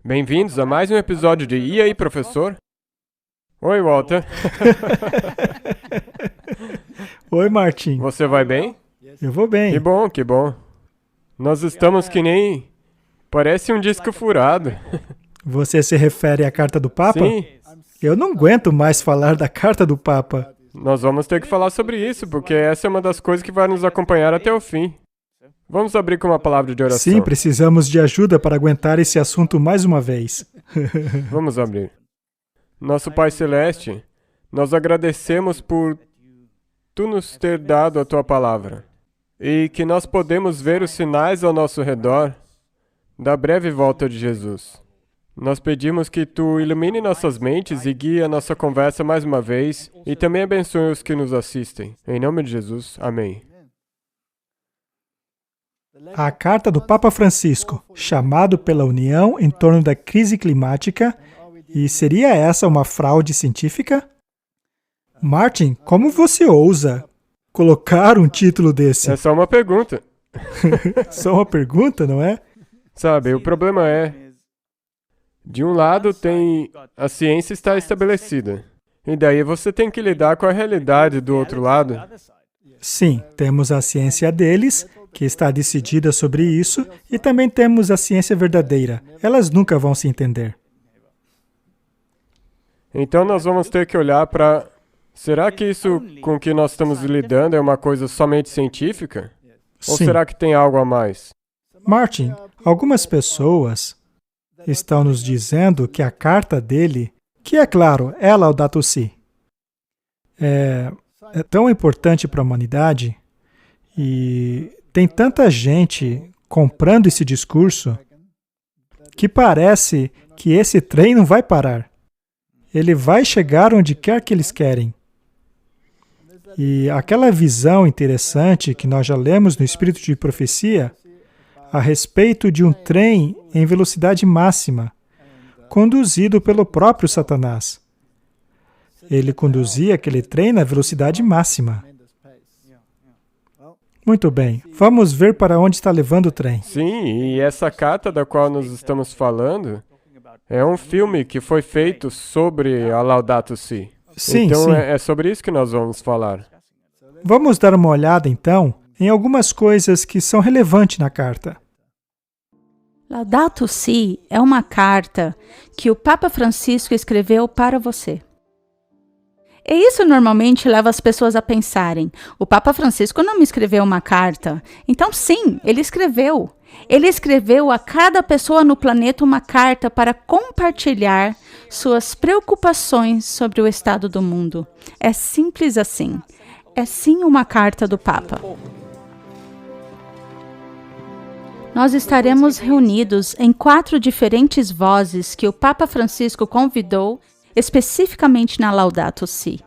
Bem-vindos a mais um episódio de E aí, professor? Oi, Walter. Oi, Martin. Você vai bem? Eu vou bem. Que bom, que bom. Nós estamos que nem... Parece um disco furado. Você se refere à Carta do Papa? Sim. Eu não aguento mais falar da Carta do Papa. Nós vamos ter que falar sobre isso, porque essa é uma das coisas que vai nos acompanhar até o fim. Vamos abrir com uma palavra de oração. Sim, precisamos de ajuda para aguentar esse assunto mais uma vez. Vamos abrir. Nosso Pai Celeste, nós agradecemos por Tu nos ter dado a Tua palavra e que nós podemos ver os sinais ao nosso redor da breve volta de Jesus. Nós pedimos que Tu ilumine nossas mentes e guie a nossa conversa mais uma vez e também abençoe os que nos assistem. Em nome de Jesus, amém. A Carta do Papa Francisco, chamado pela União em torno da crise climática, e seria essa uma fraude científica? Martin, como você ousa colocar um título desse? É só uma pergunta. Só uma pergunta, não é? Sabe, o problema é, de um lado tem a ciência está estabelecida, e daí você tem que lidar com a realidade do outro lado. Sim, temos a ciência deles, que está decidida sobre isso, e também temos a ciência verdadeira. Elas nunca vão se entender. Então nós vamos ter que olhar para... Será que isso com que nós estamos lidando é uma coisa somente científica? Ou Sim. será que tem algo a mais? Martin, algumas pessoas estão nos dizendo que a carta dele, que é claro, é Laudato Si, é tão importante para a humanidade e tem tanta gente comprando esse discurso que parece que esse trem não vai parar. Ele vai chegar onde quer que eles querem. E aquela visão interessante que nós já lemos no Espírito de Profecia a respeito de um trem em velocidade máxima, conduzido pelo próprio Satanás. Ele conduzia aquele trem na velocidade máxima. Muito bem, vamos ver para onde está levando o trem. Sim, e essa carta da qual nós estamos falando é um filme que foi feito sobre a Laudato Si. Sim, então sim. é sobre isso que nós vamos falar. Vamos dar uma olhada, então, em algumas coisas que são relevantes na carta. Laudato Si é uma carta que o Papa Francisco escreveu para você. E isso normalmente leva as pessoas a pensarem, o Papa Francisco não me escreveu uma carta. Então sim, ele escreveu. Ele escreveu a cada pessoa no planeta uma carta para compartilhar suas preocupações sobre o estado do mundo. É simples assim. É sim uma carta do Papa. Nós estaremos reunidos em 4 diferentes vozes que o Papa Francisco convidou especificamente na Laudato Si.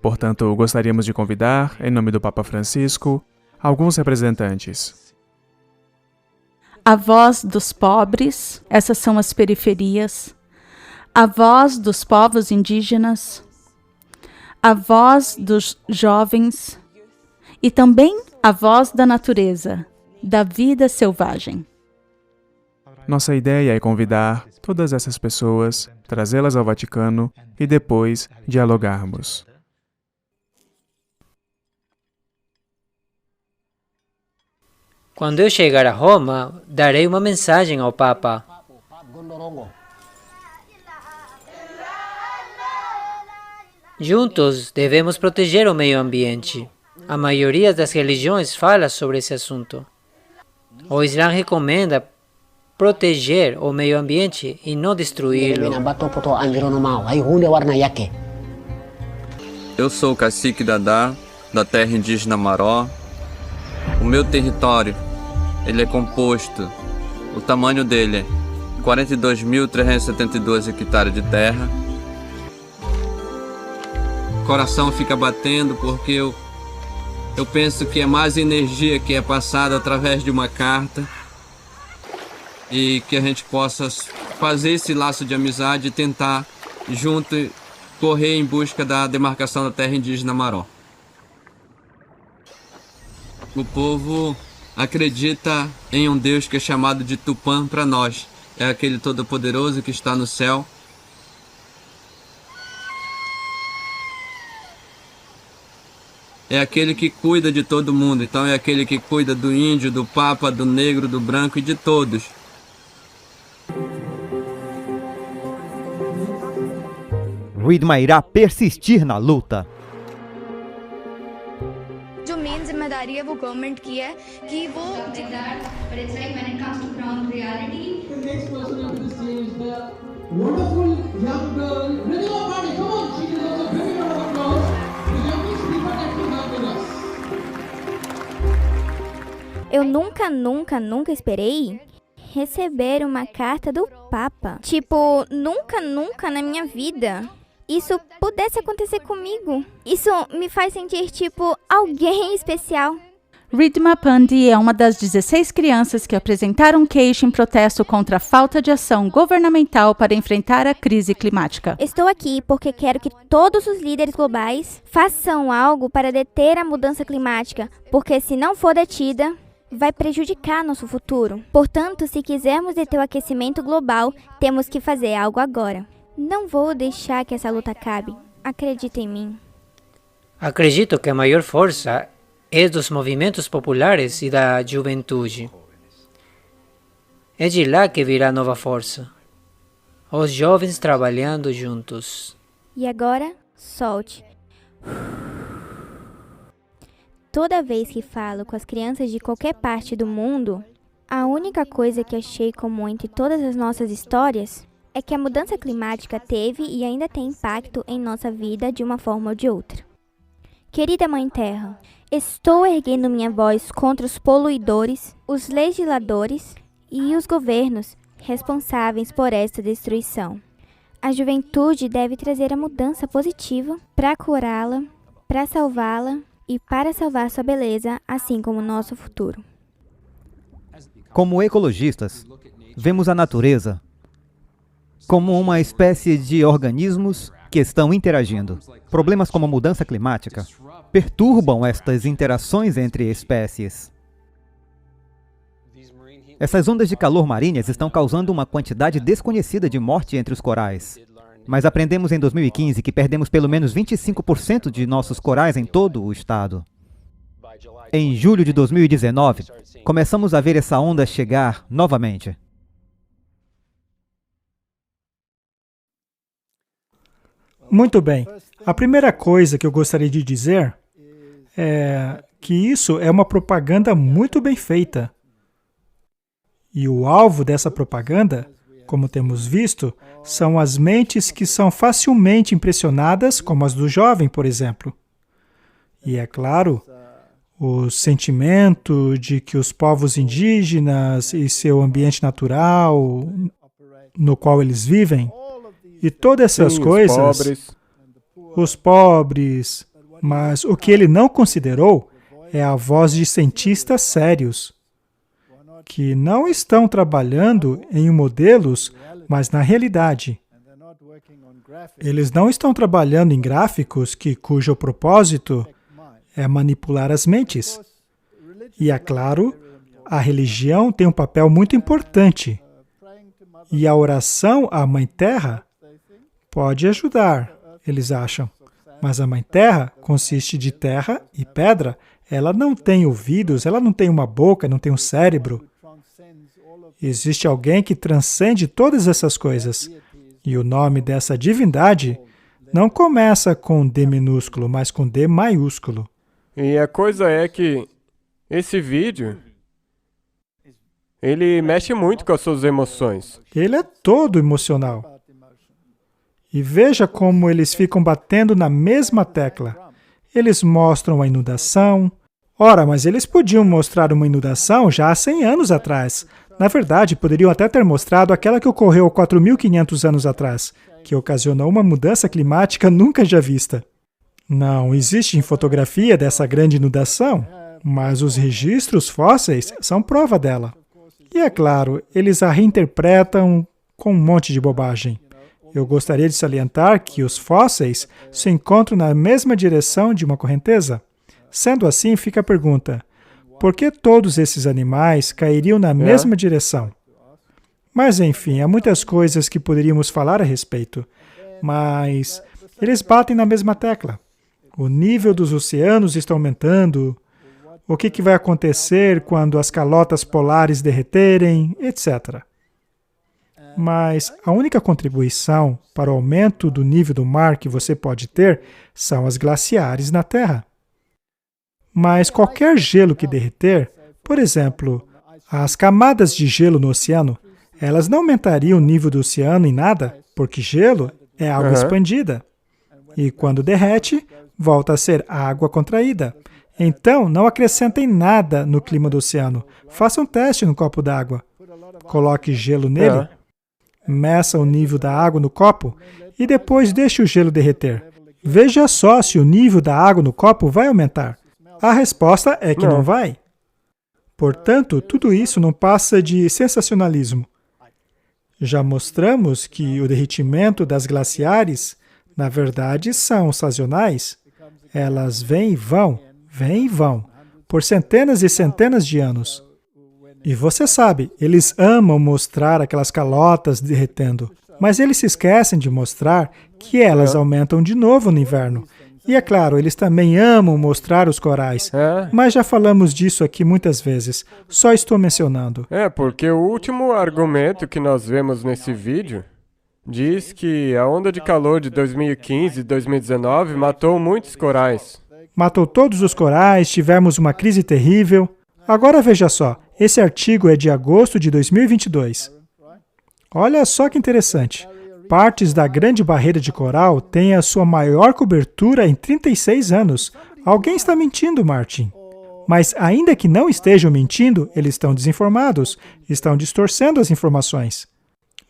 Portanto, gostaríamos de convidar, em nome do Papa Francisco, alguns representantes. A voz dos pobres, essas são as periferias. A voz dos povos indígenas. A voz dos jovens. E também a voz da natureza, da vida selvagem. Nossa ideia é convidar todas essas pessoas, trazê-las ao Vaticano e depois dialogarmos. Quando eu chegar a Roma, darei uma mensagem ao Papa. Juntos, devemos proteger o meio ambiente. A maioria das religiões fala sobre esse assunto. O Islã recomenda proteger o meio ambiente e não destruí-lo. Eu sou o cacique Dadá, da terra indígena Maró. O meu território, ele é composto, o tamanho dele é 42.372 hectares de terra. O coração fica batendo porque eu penso que é mais energia que é passada através de uma carta e que a gente possa fazer esse laço de amizade e tentar junto correr em busca da demarcação da terra indígena Maró. O povo acredita em um Deus que é chamado de Tupã para nós. É aquele todo-poderoso que está no céu. É aquele que cuida de todo mundo. Então é aquele que cuida do índio, do papa, do negro, do branco e de todos. Ridhma irá persistir na luta. जो मेन जिम्मेदारी है वो गवर्नमेंट की है कि वो but it's like when it comes to ground reality. The next person on the stage is the wonderful young girl Ridhima Pandey. Come on, she deserves a very round of applause. The youngest speaker that we have with us. Eu nunca esperei receber uma carta do Papa. Tipo, nunca na minha vida isso pudesse acontecer comigo. Isso me faz sentir, tipo, alguém especial. Ridhima Pandey é uma das 16 crianças que apresentaram queixa em protesto contra a falta de ação governamental para enfrentar a crise climática. Estou aqui porque quero que todos os líderes globais façam algo para deter a mudança climática, porque se não for detida, vai prejudicar nosso futuro. Portanto, se quisermos deter o aquecimento global, temos que fazer algo agora. Não vou deixar que essa luta acabe. Acredita em mim. Acredito que a maior força é dos movimentos populares e da juventude. É de lá que virá nova força. Os jovens trabalhando juntos. E agora, solte. Toda vez que falo com as crianças de qualquer parte do mundo, a única coisa que achei comum entre todas as nossas histórias é que a mudança climática teve e ainda tem impacto em nossa vida de uma forma ou de outra. Querida Mãe Terra, estou erguendo minha voz contra os poluidores, os legisladores e os governos responsáveis por esta destruição. A juventude deve trazer a mudança positiva para curá-la, para salvá-la e para salvar sua beleza, assim como o nosso futuro. Como ecologistas, vemos a natureza como uma espécie de organismos que estão interagindo. Problemas como a mudança climática perturbam estas interações entre espécies. Essas ondas de calor marinhas estão causando uma quantidade desconhecida de morte entre os corais. Mas aprendemos em 2015 que perdemos pelo menos 25% de nossos corais em todo o estado. Em julho de 2019, começamos a ver essa onda chegar novamente. Muito bem. A primeira coisa que eu gostaria de dizer é que isso é uma propaganda muito bem feita. E o alvo dessa propaganda, como temos visto, são as mentes que são facilmente impressionadas, como as do jovem, por exemplo. E é claro, o sentimento de que os povos indígenas e seu ambiente natural no qual eles vivem, e todas essas coisas, os pobres, mas o que ele não considerou é a voz de cientistas sérios, que não estão trabalhando em modelos, mas na realidade. Eles não estão trabalhando em gráficos cujo propósito é manipular as mentes. E é claro, a religião tem um papel muito importante. E a oração à Mãe Terra pode ajudar, eles acham. Mas a Mãe Terra consiste de terra e pedra. Ela não tem ouvidos, ela não tem uma boca, não tem um cérebro. Existe alguém que transcende todas essas coisas. E o nome dessa divindade não começa com D minúsculo, mas com D maiúsculo. E a coisa é que esse vídeo, ele mexe muito com as suas emoções. Ele é todo emocional. E veja como eles ficam batendo na mesma tecla. Eles mostram a inundação. Ora, mas eles podiam mostrar uma inundação já há 100 anos atrás. Na verdade, poderiam até ter mostrado aquela que ocorreu 4.500 anos atrás, que ocasionou uma mudança climática nunca já vista. Não existe fotografia dessa grande inundação, mas os registros fósseis são prova dela. E é claro, eles a reinterpretam com um monte de bobagem. Eu gostaria de salientar que os fósseis se encontram na mesma direção de uma correnteza. Sendo assim, fica a pergunta: Porque todos esses animais cairiam na mesma direção. Mas, enfim, há muitas coisas que poderíamos falar a respeito. Mas eles batem na mesma tecla. O nível dos oceanos está aumentando. O que vai acontecer quando as calotas polares derreterem, etc. Mas a única contribuição para o aumento do nível do mar que você pode ter são as glaciares na Terra. Mas qualquer gelo que derreter, por exemplo, as camadas de gelo no oceano, elas não aumentariam o nível do oceano em nada, porque gelo é água expandida. E quando derrete, volta a ser água contraída. Então, não acrescentem nada no clima do oceano. Faça um teste no copo d'água. Coloque gelo nele, meça o nível da água no copo e depois deixe o gelo derreter. Veja só se o nível da água no copo vai aumentar. A resposta é que não vai. Portanto, tudo isso não passa de sensacionalismo. Já mostramos que o derretimento das glaciares, na verdade, são sazonais. Elas vêm e vão, por centenas e centenas de anos. E você sabe, eles amam mostrar aquelas calotas derretendo, mas eles se esquecem de mostrar que elas aumentam de novo no inverno. E é claro, eles também amam mostrar os corais, mas já falamos disso aqui muitas vezes, só estou mencionando. Porque o último argumento que nós vemos nesse vídeo diz que a onda de calor de 2015 e 2019 matou muitos corais. Matou todos os corais, tivemos uma crise terrível. Agora veja só, esse artigo é de agosto de 2022. Olha só que interessante. Partes da Grande Barreira de Coral têm a sua maior cobertura em 36 anos. Alguém está mentindo, Martin. Mas ainda que não estejam mentindo, eles estão desinformados, estão distorcendo as informações.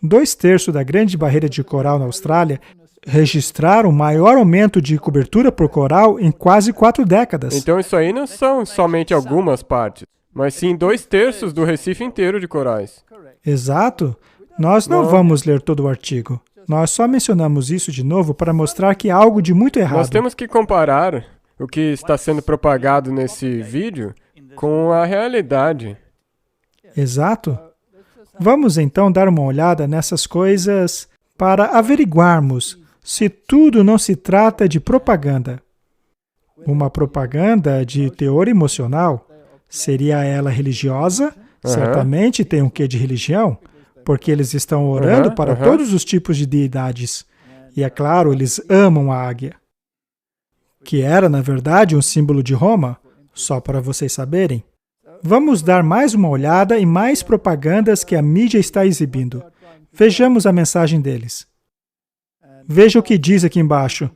2/3 da Grande Barreira de Coral na Austrália registraram o maior aumento de cobertura por coral em quase 4 décadas. Então isso aí não são somente algumas partes, mas sim 2/3 do Recife inteiro de corais. Exato. Nós não vamos ler todo o artigo. Nós só mencionamos isso de novo para mostrar que há algo de muito errado. Nós temos que comparar o que está sendo propagado nesse vídeo com a realidade. Exato. Vamos então dar uma olhada nessas coisas para averiguarmos se tudo não se trata de propaganda. Uma propaganda de teor emocional, seria ela religiosa? Certamente tem um quê de religião, porque eles estão orando para todos os tipos de deidades. E é claro, eles amam a águia, que era, na verdade, um símbolo de Roma, só para vocês saberem. Vamos dar mais uma olhada em mais propagandas que a mídia está exibindo. Vejamos a mensagem deles. Veja o que diz aqui embaixo.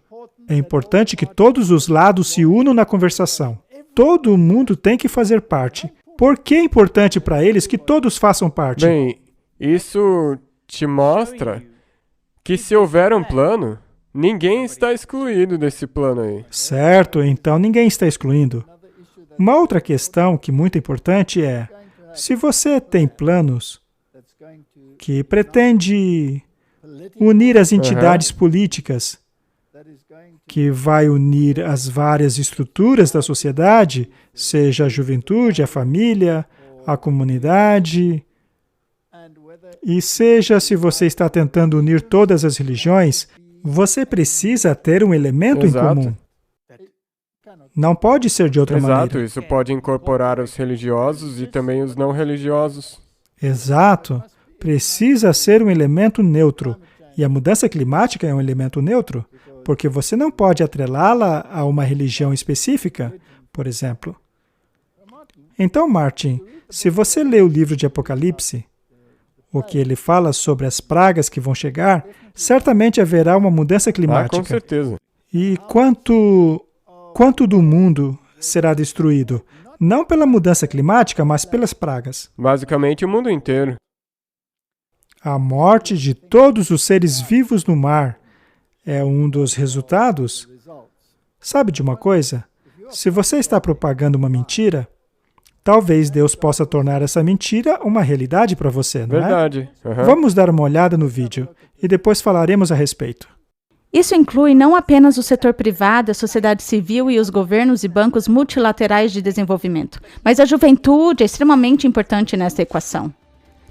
É importante que todos os lados se unam na conversação. Todo mundo tem que fazer parte. Por que é importante para eles que todos façam parte? Bem, isso te mostra que se houver um plano, ninguém está excluído desse plano aí. Certo, então ninguém está excluindo. Uma outra questão que é muito importante é, se você tem planos que pretende unir as entidades políticas, que vai unir as várias estruturas da sociedade, seja a juventude, a família, a comunidade, e seja se você está tentando unir todas as religiões, você precisa ter um elemento em comum. Não pode ser de outra maneira. Exato, isso pode incorporar os religiosos e também os não religiosos. Exato. Precisa ser um elemento neutro. E a mudança climática é um elemento neutro, porque você não pode atrelá-la a uma religião específica, por exemplo. Então, Martin, se você lê o livro de Apocalipse, o que ele fala sobre as pragas que vão chegar, certamente haverá uma mudança climática. Com certeza. E quanto do mundo será destruído? Não pela mudança climática, mas pelas pragas. Basicamente o mundo inteiro. A morte de todos os seres vivos no mar é um dos resultados. Sabe de uma coisa? Se você está propagando uma mentira, talvez Deus possa tornar essa mentira uma realidade para você, não é? Verdade. Vamos dar uma olhada no vídeo e depois falaremos a respeito. Isso inclui não apenas o setor privado, a sociedade civil e os governos e bancos multilaterais de desenvolvimento, mas a juventude é extremamente importante nesta equação.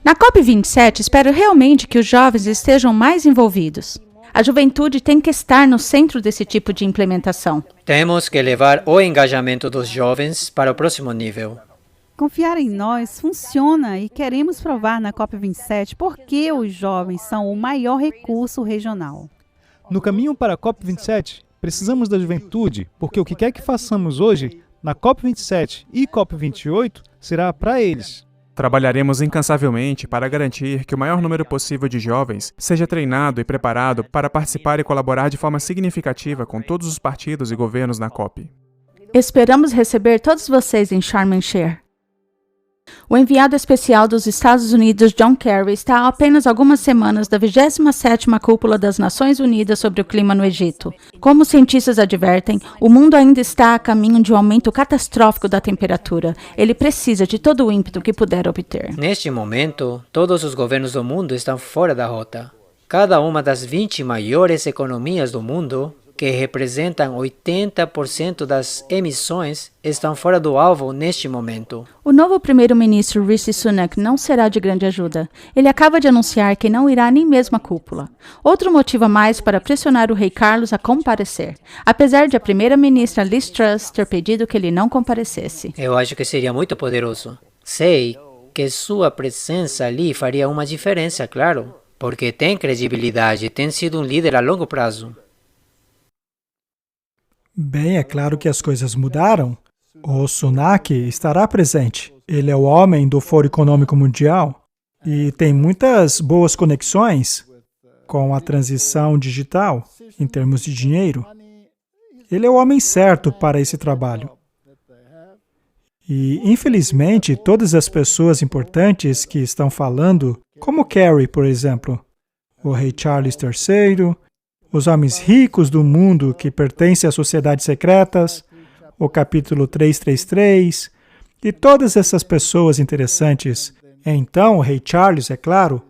Na COP27, espero realmente que os jovens estejam mais envolvidos. A juventude tem que estar no centro desse tipo de implementação. Temos que levar o engajamento dos jovens para o próximo nível. Confiar em nós funciona e queremos provar na COP27 por que os jovens são o maior recurso regional. No caminho para a COP27, precisamos da juventude, porque o que quer que façamos hoje, na COP27 e COP28, será para eles. Trabalharemos incansavelmente para garantir que o maior número possível de jovens seja treinado e preparado para participar e colaborar de forma significativa com todos os partidos e governos na COP. Esperamos receber todos vocês em Sharm el-Sheikh. O enviado especial dos Estados Unidos, John Kerry, está há apenas algumas semanas da 27ª Cúpula das Nações Unidas sobre o Clima no Egito. Como os cientistas advertem, o mundo ainda está a caminho de um aumento catastrófico da temperatura. Ele precisa de todo o ímpeto que puder obter. Neste momento, todos os governos do mundo estão fora da rota. Cada uma das 20 maiores economias do mundo, que representam 80% das emissões, estão fora do alvo neste momento. O novo primeiro-ministro Rishi Sunak não será de grande ajuda. Ele acaba de anunciar que não irá nem mesmo à cúpula. Outro motivo a mais para pressionar o rei Carlos a comparecer, apesar de a primeira-ministra Liz Truss ter pedido que ele não comparecesse. Eu acho que seria muito poderoso. Sei que sua presença ali faria uma diferença, claro, porque tem credibilidade e tem sido um líder a longo prazo. Bem, é claro que as coisas mudaram. O Sunak estará presente. Ele é o homem do Fórum Econômico Mundial e tem muitas boas conexões com a transição digital em termos de dinheiro. Ele é o homem certo para esse trabalho. E, infelizmente, todas as pessoas importantes que estão falando, como Kerry, por exemplo, o rei Charles III, os homens ricos do mundo que pertencem às sociedades secretas, o capítulo 333, e todas essas pessoas interessantes. Então, o rei Charles, é claro,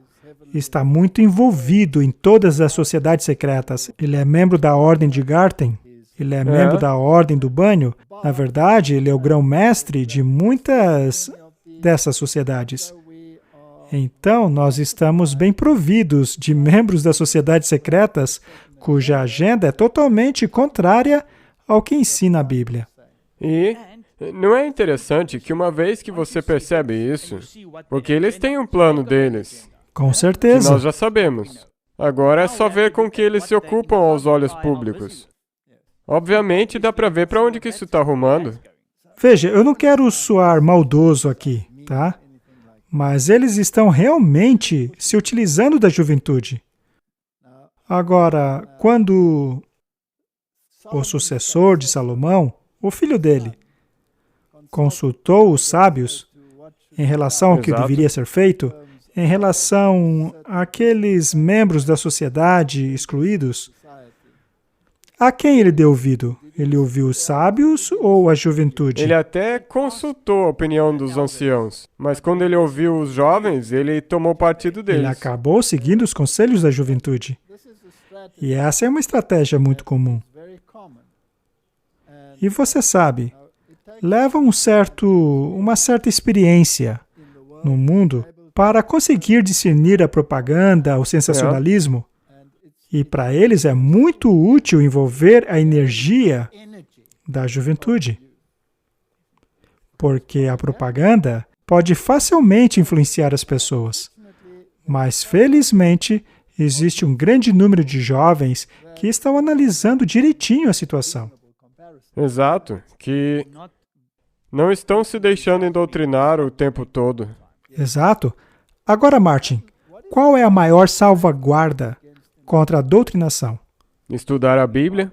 está muito envolvido em todas as sociedades secretas. Ele é membro da Ordem de Garten, ele é membro da Ordem do Banho. Na verdade, ele é o grão-mestre de muitas dessas sociedades. Então, nós estamos bem providos de membros das sociedades secretas cuja agenda é totalmente contrária ao que ensina a Bíblia. E não é interessante que uma vez que você percebe isso, porque eles têm um plano deles, Com que certeza. nós já sabemos. Agora é só ver com que eles se ocupam aos olhos públicos. Obviamente dá para ver para onde que isso está arrumando. Veja, eu não quero soar maldoso aqui, tá? Mas eles estão realmente se utilizando da juventude. Agora, quando o sucessor de Salomão, o filho dele, consultou os sábios em relação ao que Exato. deveria ser feito, em relação àqueles membros da sociedade excluídos, a quem ele deu ouvido? Ele ouviu os sábios ou a juventude? Ele até consultou a opinião dos anciãos, mas quando ele ouviu os jovens, ele tomou partido Ele deles. acabou seguindo os conselhos da juventude. E essa é uma estratégia muito comum. E você sabe, leva uma certa experiência no mundo para conseguir discernir a propaganda, o sensacionalismo. E para eles é muito útil envolver a energia da juventude. Porque a propaganda pode facilmente influenciar as pessoas. Mas, felizmente, existe um grande número de jovens que estão analisando direitinho a situação. Exato, que não estão se deixando doutrinar o tempo todo. Exato. Agora, Martin, qual é a maior salvaguarda contra a doutrinação? Estudar a Bíblia.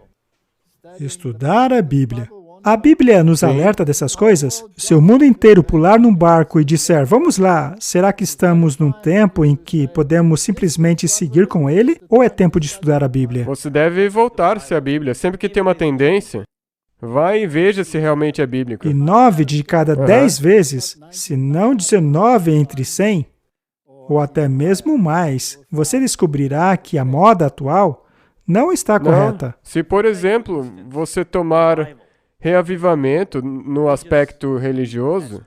Estudar a Bíblia. A Bíblia nos alerta dessas coisas? Se o mundo inteiro pular num barco e disser, vamos lá, será que estamos num tempo em que podemos simplesmente seguir com ele? Ou é tempo de estudar a Bíblia? Você deve voltar-se à Bíblia. Sempre que tem uma tendência, vai e veja se realmente é bíblico. E 9 de cada 10 vezes, se não 19 entre 100, ou até mesmo mais, você descobrirá que a moda atual não está correta. Se, por exemplo, você tomar reavivamento no aspecto religioso,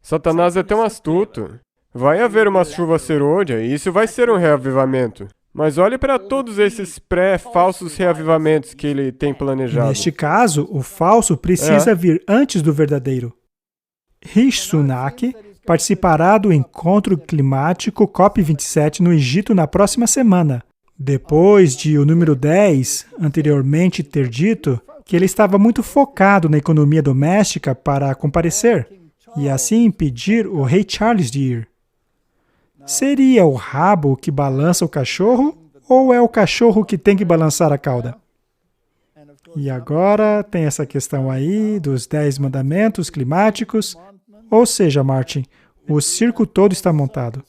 Satanás é tão astuto. Vai haver uma chuva serôdia e isso vai ser um reavivamento. Mas olhe para todos esses pré-falsos reavivamentos que ele tem planejado. Neste caso, o falso precisa vir antes do verdadeiro. Rishi Sunak participará do encontro climático COP27 no Egito na próxima semana, depois de o número 10 anteriormente ter dito que ele estava muito focado na economia doméstica para comparecer e assim impedir o rei Charles de ir. Seria o rabo que balança o cachorro ou é o cachorro que tem que balançar a cauda? E agora tem essa questão aí dos 10 mandamentos climáticos. Ou seja, Martin, o circo todo está montado.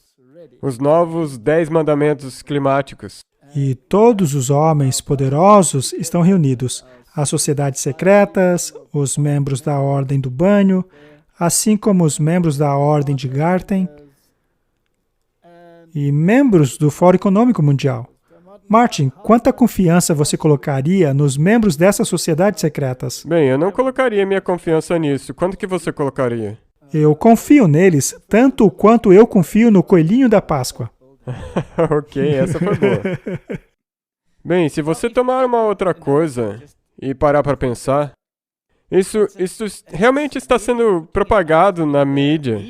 Os novos 10 mandamentos climáticos. E todos os homens poderosos estão reunidos. As sociedades secretas, os membros da Ordem do Banho, assim como os membros da Ordem de Garten e membros do Fórum Econômico Mundial. Martin, quanta confiança você colocaria nos membros dessas sociedades secretas? Bem, eu não colocaria minha confiança nisso. Quanto que você colocaria? Eu confio neles tanto quanto eu confio no coelhinho da Páscoa. Ok, essa foi boa. Bem, se você tomar uma outra coisa e parar para pensar, isso realmente está sendo propagado na mídia.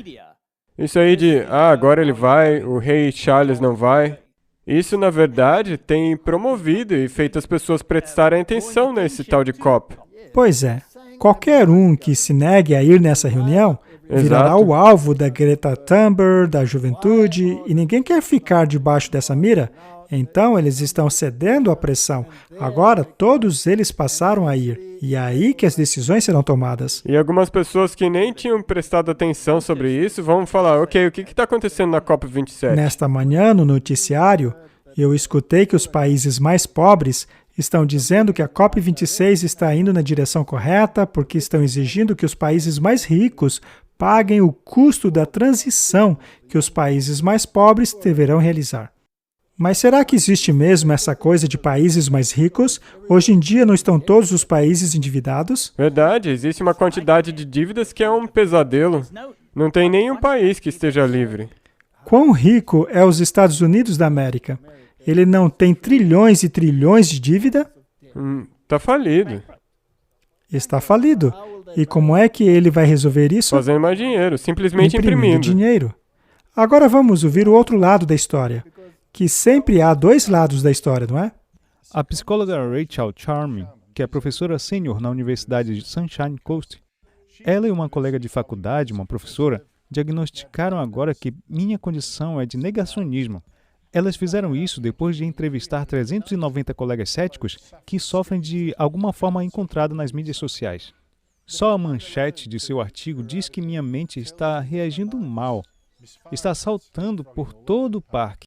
Isso aí de, agora ele vai, o rei Charles não vai. Isso, na verdade, tem promovido e feito as pessoas prestarem atenção nesse tal de COP. Pois é. Qualquer um que se negue a ir nessa reunião virará o alvo da Greta Thunberg, da juventude, e ninguém quer ficar debaixo dessa mira. Então, eles estão cedendo à pressão. Agora, todos eles passaram a ir. E é aí que as decisões serão tomadas. E algumas pessoas que nem tinham prestado atenção sobre isso vão falar, ok, o que está acontecendo na COP27? Nesta manhã, no noticiário, eu escutei que os países mais pobres estão dizendo que a COP26 está indo na direção correta porque estão exigindo que os países mais ricos paguem o custo da transição que os países mais pobres deverão realizar. Mas será que existe mesmo essa coisa de países mais ricos? Hoje em dia não estão todos os países endividados? Verdade, existe uma quantidade de dívidas que é um pesadelo. Não tem nenhum país que esteja livre. Quão rico é os Estados Unidos da América? Ele não tem trilhões e trilhões de dívida? Está falido. Está falido. E como é que ele vai resolver isso? Fazendo mais dinheiro, simplesmente imprimindo dinheiro. Agora vamos ouvir o outro lado da história. Que sempre há dois lados da história, não é? A psicóloga Rachel Charming, que é professora sênior na Universidade de Sunshine Coast, ela e uma colega de faculdade, uma professora, diagnosticaram agora que minha condição é de negacionismo. Elas fizeram isso depois de entrevistar 390 colegas céticos que sofrem de alguma forma encontrada nas mídias sociais. Só a manchete de seu artigo diz que minha mente está reagindo mal, está saltando por todo o parque.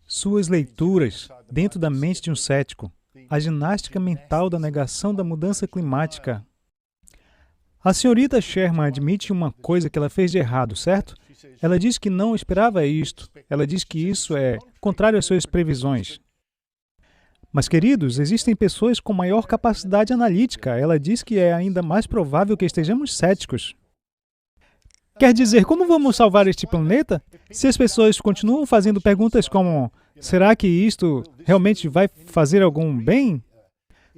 Suas leituras, dentro da mente de um cético, a ginástica mental da negação da mudança climática. A senhorita Sherman admite uma coisa que ela fez de errado, certo? Ela diz que não esperava isto. Ela diz que isso é contrário às suas previsões. Mas, queridos, existem pessoas com maior capacidade analítica. Ela diz que é ainda mais provável que estejamos céticos. Quer dizer, como vamos salvar este planeta se as pessoas continuam fazendo perguntas como: será que isto realmente vai fazer algum bem?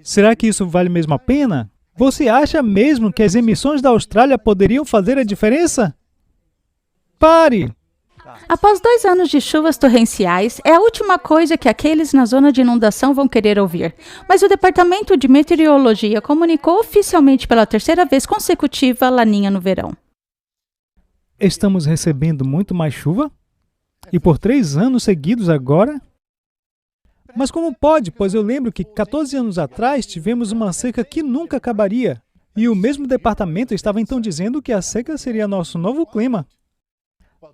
Será que isso vale mesmo a pena? Você acha mesmo que as emissões da Austrália poderiam fazer a diferença? Pare! Após 2 anos de chuvas torrenciais, é a última coisa que aqueles na zona de inundação vão querer ouvir. Mas o Departamento de Meteorologia comunicou oficialmente pela 3ª vez consecutiva Laninha no verão. Estamos recebendo muito mais chuva? E por 3 anos seguidos agora? Mas como pode? Pois eu lembro que 14 anos atrás tivemos uma seca que nunca acabaria. E o mesmo departamento estava então dizendo que a seca seria nosso novo clima.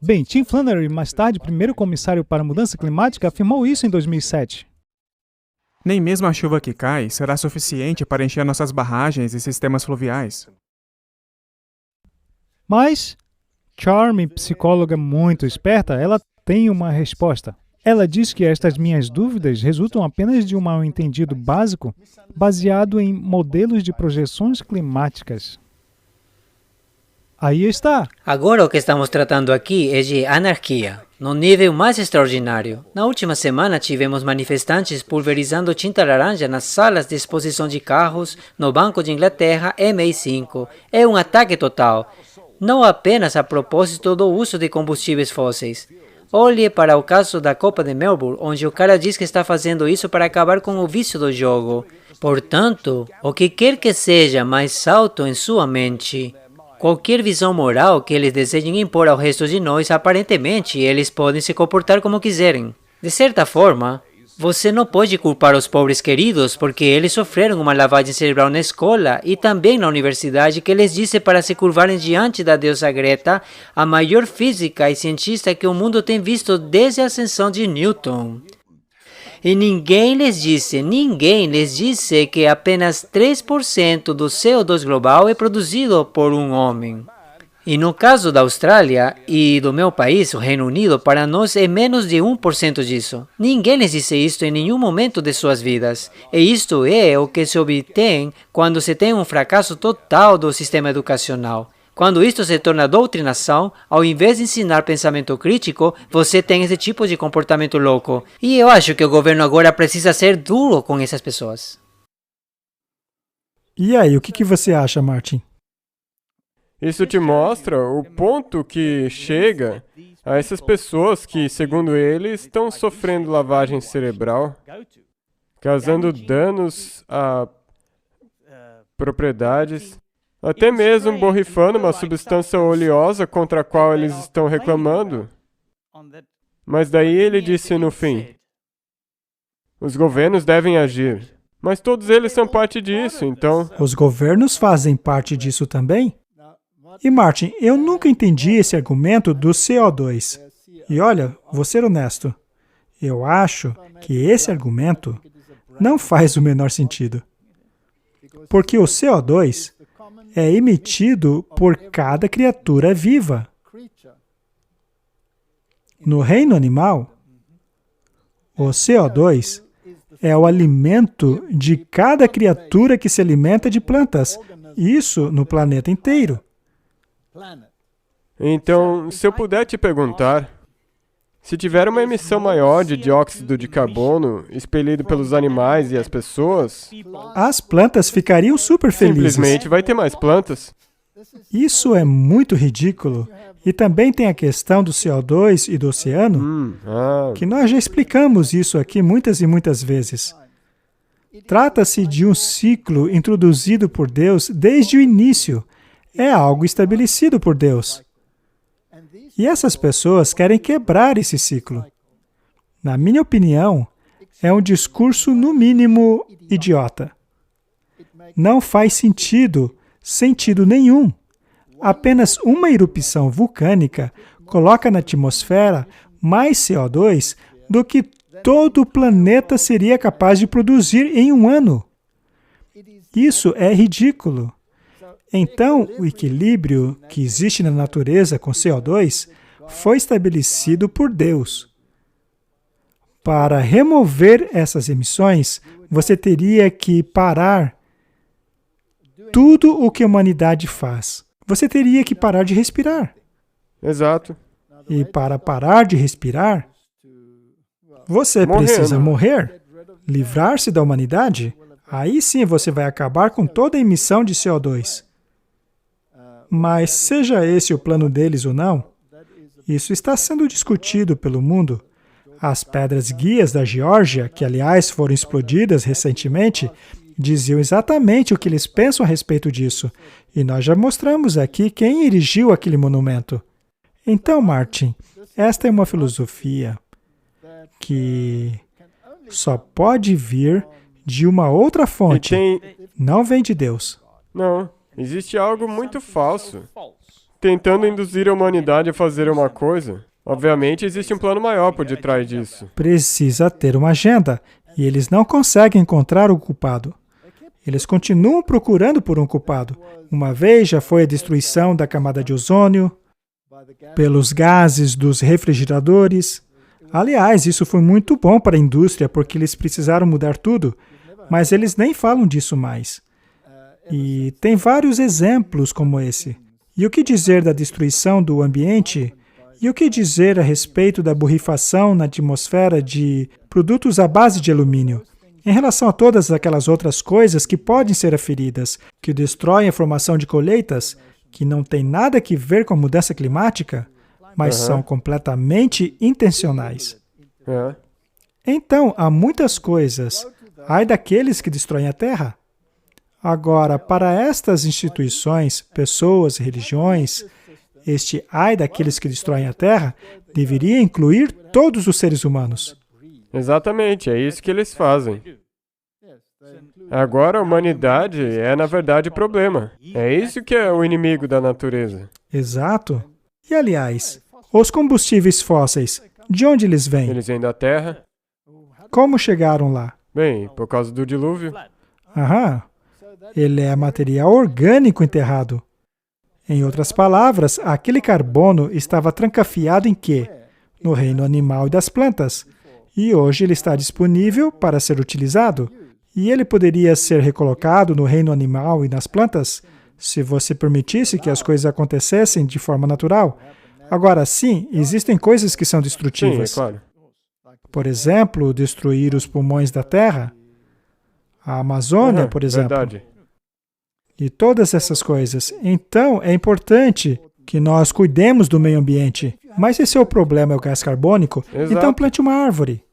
Bem, Tim Flannery, mais tarde primeiro comissário para a mudança climática, afirmou isso em 2007. Nem mesmo a chuva que cai será suficiente para encher nossas barragens e sistemas fluviais. Mas Charmy, psicóloga muito esperta, ela tem uma resposta. Ela diz que estas minhas dúvidas resultam apenas de um mal-entendido básico baseado em modelos de projeções climáticas. Aí está. Agora o que estamos tratando aqui é de anarquia, no nível mais extraordinário. Na última semana tivemos manifestantes pulverizando tinta laranja nas salas de exposição de carros no Banco de Inglaterra MI5. É um ataque total, não apenas a propósito do uso de combustíveis fósseis. Olhe para o caso da Copa de Melbourne, onde o cara diz que está fazendo isso para acabar com o vício do jogo. Portanto, o que quer que seja mais alto em sua mente, qualquer visão moral que eles desejem impor ao resto de nós, aparentemente, eles podem se comportar como quiserem. De certa forma, você não pode culpar os pobres queridos porque eles sofreram uma lavagem cerebral na escola e também na universidade que lhes disse para se curvarem diante da deusa Greta, a maior física e cientista que o mundo tem visto desde a ascensão de Newton. E ninguém lhes disse que apenas 3% do CO2 global é produzido por um homem. E no caso da Austrália e do meu país, o Reino Unido, para nós é menos de 1% disso. Ninguém lhes disse isto em nenhum momento de suas vidas. E isto é o que se obtém quando se tem um fracasso total do sistema educacional. Quando isto se torna doutrinação, ao invés de ensinar pensamento crítico, você tem esse tipo de comportamento louco. E eu acho que o governo agora precisa ser duro com essas pessoas. E aí, o que você acha, Martin? Isso te mostra o ponto que chega a essas pessoas que, segundo eles, estão sofrendo lavagem cerebral, causando danos a propriedades, até mesmo borrifando uma substância oleosa contra a qual eles estão reclamando. Mas daí ele disse no fim, os governos devem agir. Mas todos eles são parte disso, então... Os governos fazem parte disso também? E Martin, eu nunca entendi esse argumento do CO2. E olha, vou ser honesto, eu acho que esse argumento não faz o menor sentido. Porque o CO2 é emitido por cada criatura viva. No reino animal, o CO2 é o alimento de cada criatura que se alimenta de plantas. Isso no planeta inteiro. Então, se eu puder te perguntar, se tiver uma emissão maior de dióxido de carbono expelido pelos animais e as pessoas, as plantas ficariam super felizes. Simplesmente vai ter mais plantas. Isso é muito ridículo. E também tem a questão do CO2 e do oceano, que nós já explicamos isso aqui muitas e muitas vezes. Trata-se de um ciclo introduzido por Deus desde o início. É algo estabelecido por Deus. E essas pessoas querem quebrar esse ciclo. Na minha opinião, é um discurso, no mínimo, idiota. Não faz sentido nenhum. Apenas uma erupção vulcânica coloca na atmosfera mais CO2 do que todo o planeta seria capaz de produzir em um ano. Isso é ridículo. Então, o equilíbrio que existe na natureza com CO2 foi estabelecido por Deus. Para remover essas emissões, você teria que parar tudo o que a humanidade faz. Você teria que parar de respirar. Exato. E para parar de respirar, você precisa morrer, livrar-se da humanidade. Aí sim você vai acabar com toda a emissão de CO2. Mas seja esse o plano deles ou não, isso está sendo discutido pelo mundo. As pedras guias da Geórgia, que aliás foram explodidas recentemente, diziam exatamente o que eles pensam a respeito disso. E nós já mostramos aqui quem erigiu aquele monumento. Então, Martin, esta é uma filosofia que só pode vir de uma outra fonte. Não vem de Deus. Não. Existe algo muito falso, tentando induzir a humanidade a fazer uma coisa. Obviamente, existe um plano maior por detrás disso. Precisa ter uma agenda, e eles não conseguem encontrar o culpado. Eles continuam procurando por um culpado. Uma vez já foi a destruição da camada de ozônio, pelos gases dos refrigeradores, Aliás, isso foi muito bom para a indústria, porque eles precisaram mudar tudo, mas eles nem falam disso mais. E tem vários exemplos como esse. E o que dizer da destruição do ambiente? E o que dizer a respeito da borrifação na atmosfera de produtos à base de alumínio? Em relação a todas aquelas outras coisas que podem ser aferidas, que destroem a formação de colheitas, que não tem nada a ver com a mudança climática, mas são completamente intencionais. Então, há muitas coisas. Ai daqueles que destroem a Terra. Agora, para estas instituições, pessoas, religiões, este ai daqueles que destroem a Terra deveria incluir todos os seres humanos. Exatamente, é isso que eles fazem. Agora a humanidade é, na verdade, o problema. É isso que é o inimigo da natureza. Exato. E, aliás, os combustíveis fósseis, de onde eles vêm? Eles vêm da Terra. Como chegaram lá? Bem, por causa do dilúvio. Aham. Ele é material orgânico enterrado. Em outras palavras, aquele carbono estava trancafiado em quê? No reino animal e das plantas. E hoje ele está disponível para ser utilizado. E ele poderia ser recolocado no reino animal e nas plantas, se você permitisse que as coisas acontecessem de forma natural. Agora, sim, existem coisas que são destrutivas. Sim, é claro. Por exemplo, destruir os pulmões da Terra, a Amazônia, por exemplo. Verdade. E todas essas coisas. Então, é importante que nós cuidemos do meio ambiente. Mas esse é o problema, é o gás carbônico. Exato. Então, plante uma árvore.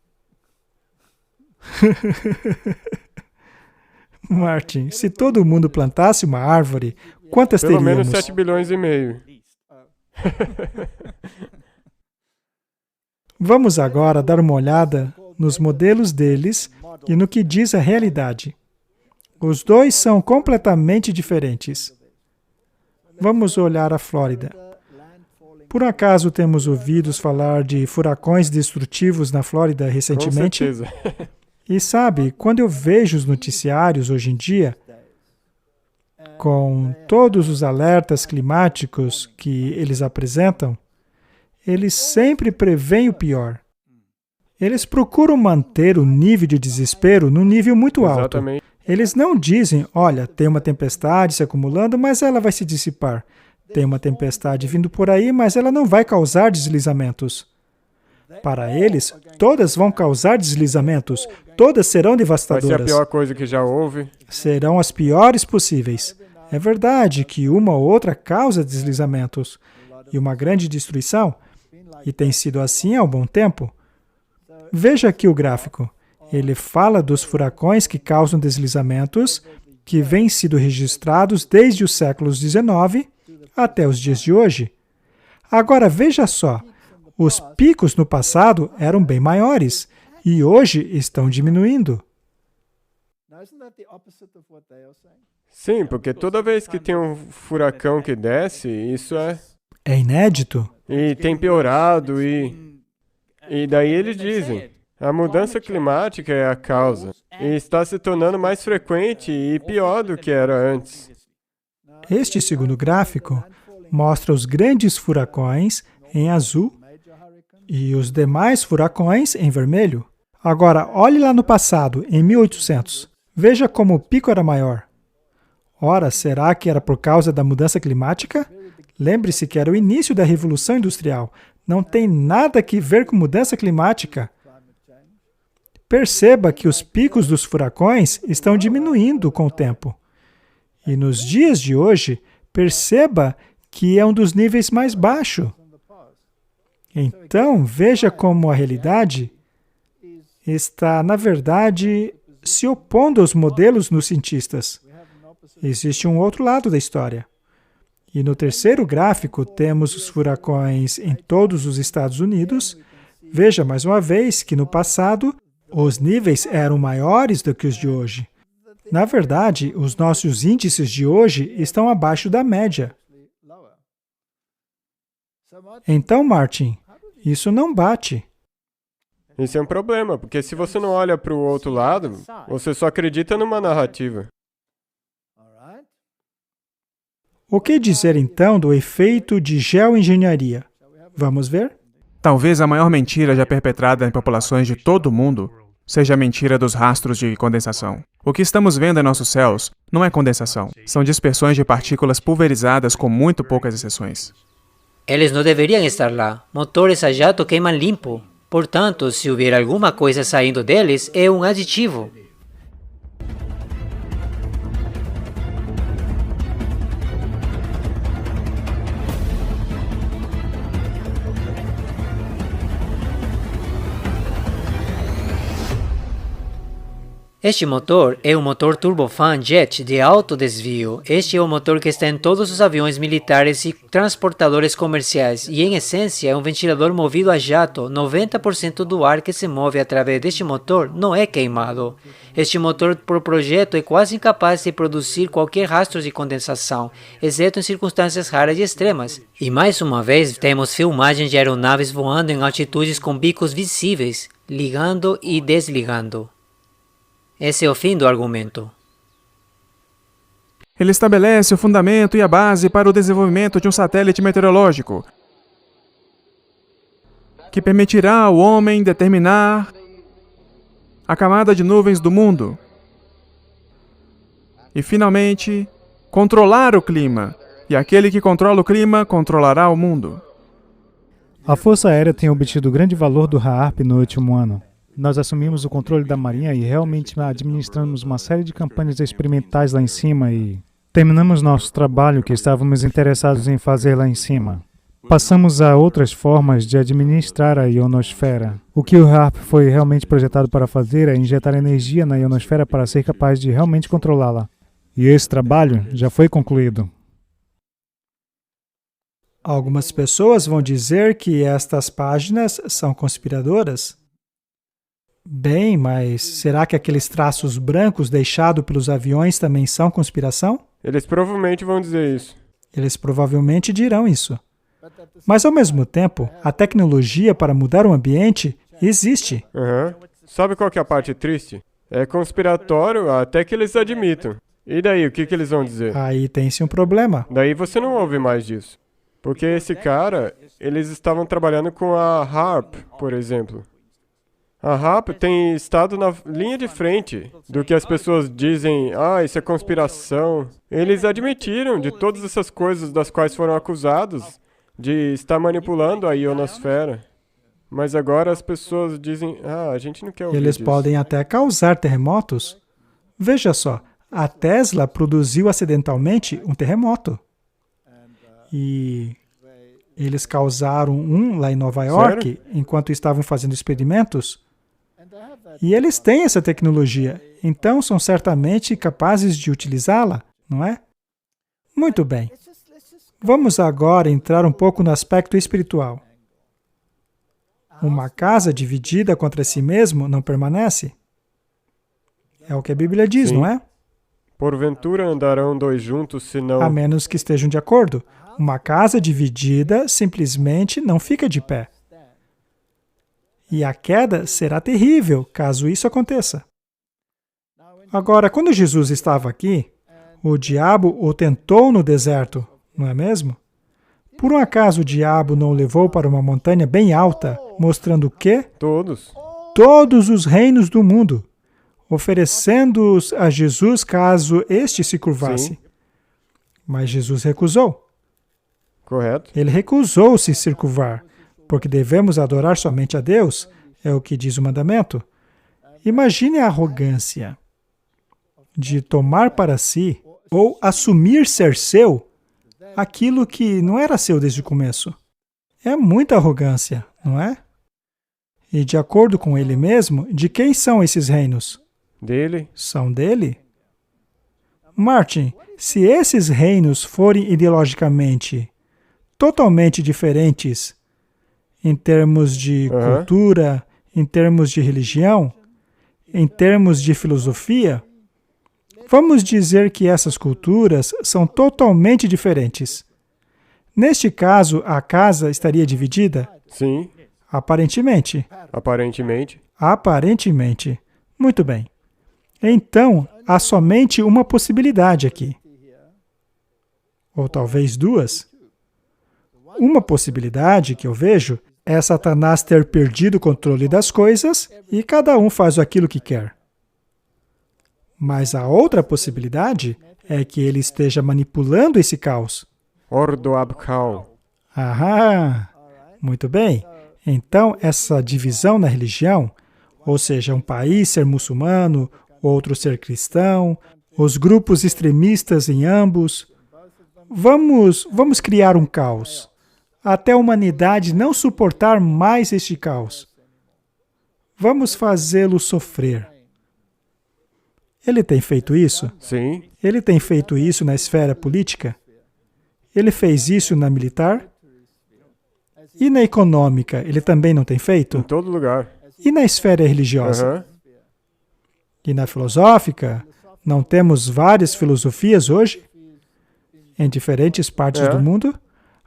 Martin, se todo mundo plantasse uma árvore, quantas Pelo teríamos? menos 7 bilhões e meio. Vamos agora dar uma olhada nos modelos deles e no que diz a realidade. Os dois são completamente diferentes. Vamos olhar a Flórida. Por acaso temos ouvido falar de furacões destrutivos na Flórida recentemente? Com certeza. E sabe, quando eu vejo os noticiários hoje em dia, com todos os alertas climáticos que eles apresentam, eles sempre preveem o pior. Eles procuram manter o nível de desespero num nível muito alto. Exatamente. Eles não dizem, olha, tem uma tempestade se acumulando, mas ela vai se dissipar. Tem uma tempestade vindo por aí, mas ela não vai causar deslizamentos. Para eles, todas vão causar deslizamentos, todas serão devastadoras. Vai ser a pior coisa que já houve. Serão as piores possíveis. É verdade que uma ou outra causa deslizamentos e uma grande destruição, e tem sido assim há um bom tempo. Veja aqui o gráfico. Ele fala dos furacões que causam deslizamentos, que vêm sido registrados desde os séculos XIX até os dias de hoje. Agora, veja só. Os picos no passado eram bem maiores e hoje estão diminuindo. Sim, porque toda vez que tem um furacão que desce, isso é inédito. E tem piorado e daí eles dizem, a mudança climática é a causa e está se tornando mais frequente e pior do que era antes. Este segundo gráfico mostra os grandes furacões em azul e os demais furacões em vermelho. Agora, olhe lá no passado, em 1800. Veja como o pico era maior. Ora, será que era por causa da mudança climática? Lembre-se que era o início da Revolução Industrial. Não tem nada a ver com mudança climática. Perceba que os picos dos furacões estão diminuindo com o tempo. E nos dias de hoje, perceba que é um dos níveis mais baixos. Então, veja como a realidade está, na verdade, se opondo aos modelos nos cientistas. Existe um outro lado da história. E no terceiro gráfico, temos os furacões em todos os Estados Unidos. Veja, mais uma vez, que no passado, os níveis eram maiores do que os de hoje. Na verdade, os nossos índices de hoje estão abaixo da média. Então, Martin, isso não bate. Isso é um problema, porque se você não olha para o outro lado, você só acredita numa narrativa. O que dizer então do efeito de geoengenharia? Vamos ver? Talvez a maior mentira já perpetrada em populações de todo o mundo seja a mentira dos rastros de condensação. O que estamos vendo em nossos céus não é condensação, são dispersões de partículas pulverizadas com muito poucas exceções. Eles não deveriam estar lá. Motores a jato queimam limpo. Portanto, se houver alguma coisa saindo deles, é um aditivo. Este motor é um motor turbofan jet de alto desvio. Este é o motor que está em todos os aviões militares e transportadores comerciais e, em essência, é um ventilador movido a jato. 90% do ar que se move através deste motor não é queimado. Este motor, por projeto, é quase incapaz de produzir qualquer rastro de condensação, exceto em circunstâncias raras e extremas. E, mais uma vez, temos filmagens de aeronaves voando em altitudes com bicos visíveis, ligando e desligando. Esse é o fim do argumento. Ele estabelece o fundamento e a base para o desenvolvimento de um satélite meteorológico que permitirá ao homem determinar a camada de nuvens do mundo e, finalmente, controlar o clima. E aquele que controla o clima controlará o mundo. A Força Aérea tem obtido grande valor do HAARP no último ano. Nós assumimos o controle da Marinha e realmente administramos uma série de campanhas experimentais lá em cima e terminamos nosso trabalho que estávamos interessados em fazer lá em cima. Passamos a outras formas de administrar a ionosfera. O que o HAARP foi realmente projetado para fazer é injetar energia na ionosfera para ser capaz de realmente controlá-la. E esse trabalho já foi concluído. Algumas pessoas vão dizer que estas páginas são conspiradoras. Bem, mas será que aqueles traços brancos deixados pelos aviões também são conspiração? Eles provavelmente vão dizer isso. Eles provavelmente dirão isso. Mas, ao mesmo tempo, a tecnologia para mudar o ambiente existe. Sabe qual que é a parte triste? É conspiratório até que eles admitam. E daí, o que eles vão dizer? Aí tem-se um problema. Daí você não ouve mais disso. Porque esse cara, eles estavam trabalhando com a HAARP, por exemplo. A HAARP tem estado na linha de frente do que as pessoas dizem, isso é conspiração. Eles admitiram de todas essas coisas das quais foram acusados de estar manipulando a ionosfera. Mas agora as pessoas dizem, a gente não quer ouvir Eles disso. podem até causar terremotos. Veja só, a Tesla produziu acidentalmente um terremoto. E eles causaram um lá em Nova York, Sério? enquanto estavam fazendo experimentos. E eles têm essa tecnologia, então são certamente capazes de utilizá-la, não é? Muito bem. Vamos agora entrar um pouco no aspecto espiritual. Uma casa dividida contra si mesmo não permanece? É o que a Bíblia diz, Sim. não é? Porventura andarão dois juntos, senão... A menos que estejam de acordo. Uma casa dividida simplesmente não fica de pé. E a queda será terrível, caso isso aconteça. Agora, quando Jesus estava aqui, o diabo o tentou no deserto, não é mesmo? Por um acaso o diabo não o levou para uma montanha bem alta, mostrando o quê? Todos os reinos do mundo, oferecendo-os a Jesus caso este se curvasse. Sim. Mas Jesus recusou. Correto. Ele recusou-se se curvar, porque devemos adorar somente a Deus, é o que diz o mandamento. Imagine a arrogância de tomar para si, ou assumir ser seu, aquilo que não era seu desde o começo. É muita arrogância, não é? E de acordo com ele mesmo, de quem são esses reinos? Dele. São dele? Martin, se esses reinos forem ideologicamente totalmente diferentes, em termos de cultura, em termos de religião, em termos de filosofia, vamos dizer que essas culturas são totalmente diferentes. Neste caso, a casa estaria dividida? Sim. Aparentemente. Aparentemente. Aparentemente. Muito bem. Então, há somente uma possibilidade aqui. Ou talvez duas. Uma possibilidade que eu vejo é Satanás ter perdido o controle das coisas e cada um faz aquilo que quer. Mas a outra possibilidade é que ele esteja manipulando esse caos. Ordo ab cao. Aham! Muito bem. Então, essa divisão na religião, ou seja, um país ser muçulmano, outro ser cristão, os grupos extremistas em ambos, vamos criar um caos, até a humanidade não suportar mais este caos. Vamos fazê-lo sofrer. Ele tem feito isso? Sim. Ele tem feito isso na esfera política? Ele fez isso na militar? E na econômica, ele também não tem feito? Em todo lugar. E na esfera religiosa? E na filosófica? Não temos várias filosofias hoje? Em diferentes partes do mundo?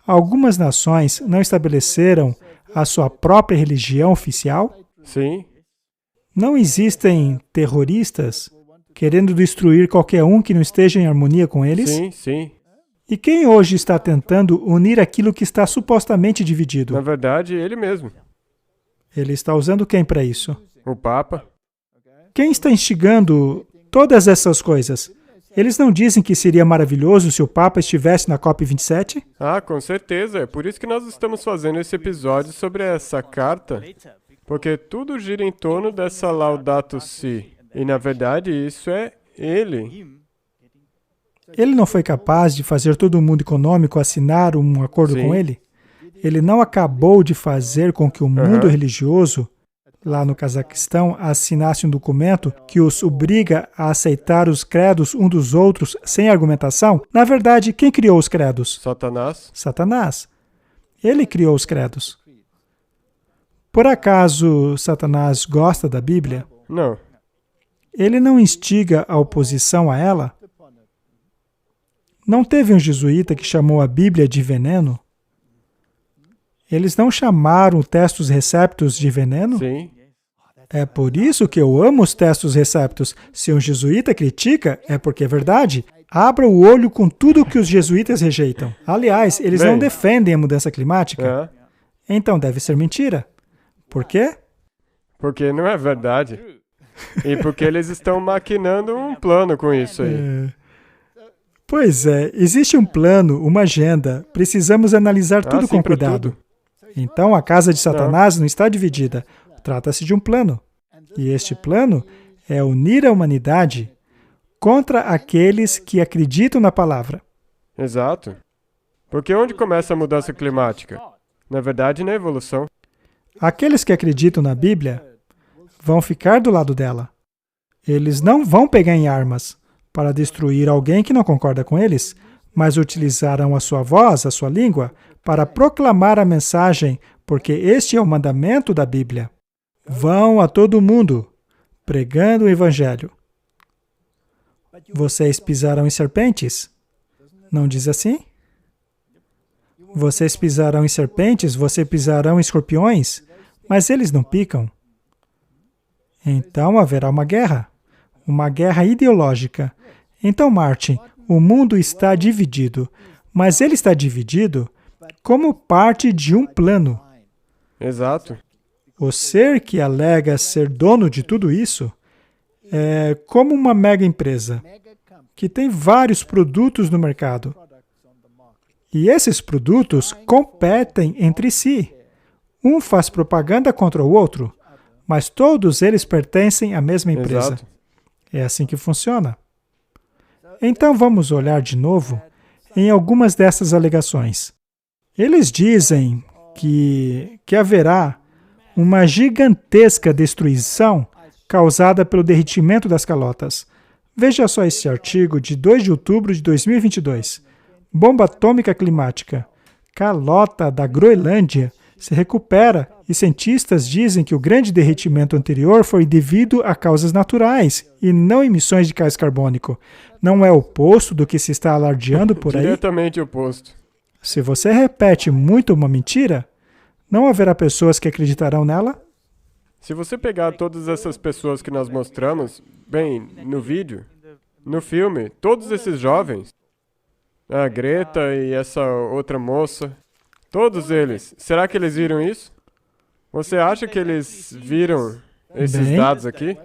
Algumas nações não estabeleceram a sua própria religião oficial? Sim. Não existem terroristas querendo destruir qualquer um que não esteja em harmonia com eles? Sim, sim. E quem hoje está tentando unir aquilo que está supostamente dividido? Na verdade, ele mesmo. Ele está usando quem para isso? O Papa. Quem está instigando todas essas coisas? Eles não dizem que seria maravilhoso se o Papa estivesse na COP27? Ah, com certeza. É por isso que nós estamos fazendo esse episódio sobre essa carta, porque tudo gira em torno dessa Laudato Si. E, na verdade, isso é ele. Ele não foi capaz de fazer todo mundo econômico assinar um acordo com ele? Ele não acabou de fazer com que o mundo religioso, lá no Cazaquistão, assinasse um documento que os obriga a aceitar os credos um dos outros sem argumentação? Na verdade, quem criou os credos? Satanás. Satanás. Ele criou os credos. Por acaso Satanás gosta da Bíblia? Não. Ele não instiga a oposição a ela? Não teve um jesuíta que chamou a Bíblia de veneno? Eles não chamaram textos receptos de veneno? Sim. É por isso que eu amo os textos receptos. Se um jesuíta critica, é porque é verdade. Abra o olho com tudo que os jesuítas rejeitam. Aliás, eles não defendem a mudança climática. Então deve ser mentira. Por quê? Porque não é verdade. E porque eles estão maquinando um plano com isso aí. Pois é, existe um plano, uma agenda. Precisamos analisar tudo com cuidado. Então a casa de Satanás não está dividida. Trata-se de um plano. E este plano é unir a humanidade contra aqueles que acreditam na palavra. Exato. Porque onde começa a mudança climática? Na verdade, na evolução. Aqueles que acreditam na Bíblia vão ficar do lado dela. Eles não vão pegar em armas para destruir alguém que não concorda com eles, mas utilizarão a sua voz, a sua língua, para proclamar a mensagem, porque este é o mandamento da Bíblia. Vão a todo mundo, pregando o Evangelho. Vocês pisarão em serpentes? Não diz assim? Vocês pisarão em serpentes, vocês pisarão em escorpiões, mas eles não picam. Então haverá uma guerra ideológica. Então, Martin, o mundo está dividido, mas ele está dividido como parte de um plano. Exato. O ser que alega ser dono de tudo isso é como uma mega empresa que tem vários produtos no mercado. E esses produtos competem entre si. Um faz propaganda contra o outro, mas todos eles pertencem à mesma empresa. Exato. É assim que funciona. Então vamos olhar de novo em algumas dessas alegações. Eles dizem que haverá uma gigantesca destruição causada pelo derretimento das calotas. Veja só esse artigo de 2 de outubro de 2022. Bomba atômica climática. Calota da Groenlândia se recupera e cientistas dizem que o grande derretimento anterior foi devido a causas naturais e não emissões de gás carbônico. Não é o oposto do que se está alardeando por aí? Diretamente oposto. Se você repete muito uma mentira, não haverá pessoas que acreditarão nela? Se você pegar todas essas pessoas que nós mostramos, bem, no vídeo, no filme, todos esses jovens, a Greta e essa outra moça, todos eles, será que eles viram isso? Você acha que eles viram esses Bem, dados aqui?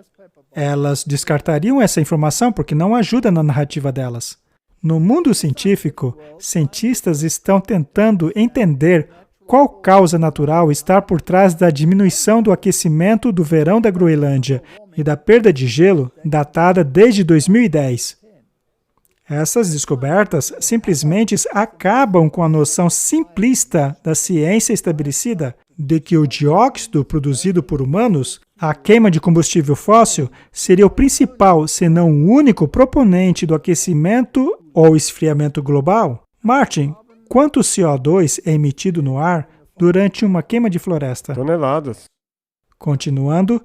elas descartariam essa informação porque não ajuda na narrativa delas. No mundo científico, cientistas estão tentando entender qual causa natural está por trás da diminuição do aquecimento do verão da Groenlândia e da perda de gelo datada desde 2010. Essas descobertas simplesmente acabam com a noção simplista da ciência estabelecida de que o dióxido produzido por humanos, a queima de combustível fóssil, seria o principal, se não o único proponente do aquecimento ou esfriamento global. Martin, quanto CO2 é emitido no ar durante uma queima de floresta? Toneladas. Continuando,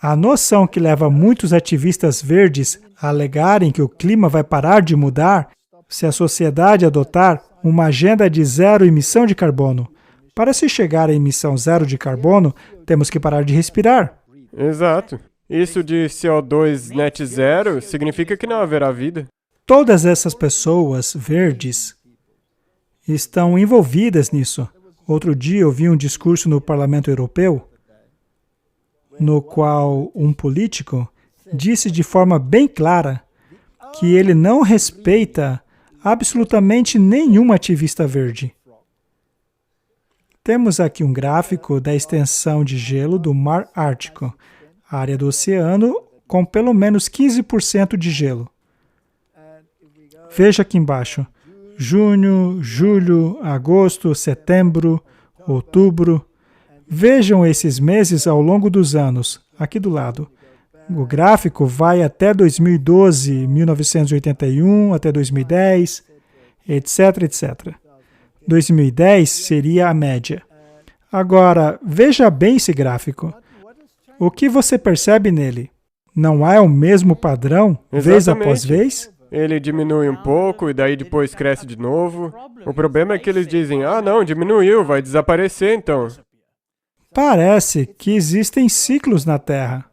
a noção que leva muitos ativistas verdes a alegarem que o clima vai parar de mudar se a sociedade adotar uma agenda de zero emissão de carbono. Para se chegar à emissão zero de carbono, temos que parar de respirar. Exato. Isso de CO2 net zero significa que não haverá vida. Todas essas pessoas verdes estão envolvidas nisso. Outro dia eu vi um discurso no Parlamento Europeu, no qual um político disse de forma bem clara que ele não respeita absolutamente nenhum ativista verde. Temos aqui um gráfico da extensão de gelo do Mar Ártico, área do oceano com pelo menos 15% de gelo. Veja aqui embaixo, junho, julho, agosto, setembro, outubro. Vejam esses meses ao longo dos anos, aqui do lado. O gráfico vai até 2012, 1981, até 2010, etc, etc. 2010 seria a média. Agora, veja bem esse gráfico. O que você percebe nele? Não é o mesmo padrão, vez após vez? Ele diminui um pouco e daí depois cresce de novo. O problema é que eles dizem, não, diminuiu, vai desaparecer então. Parece que existem ciclos na Terra.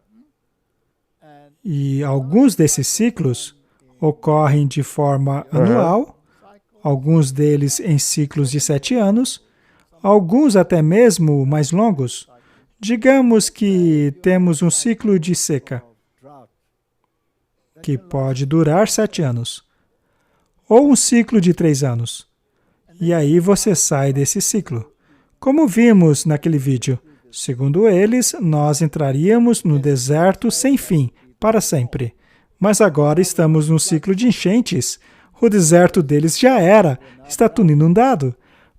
E alguns desses ciclos ocorrem de forma anual, alguns deles em ciclos de 7 anos, alguns até mesmo mais longos. Digamos que temos um ciclo de seca, que pode durar 7 anos, ou um ciclo de 3 anos. E aí você sai desse ciclo. Como vimos naquele vídeo, segundo eles, nós entraríamos no deserto sem fim, para sempre. Mas agora estamos num ciclo de enchentes. O deserto deles já era, está tudo inundado.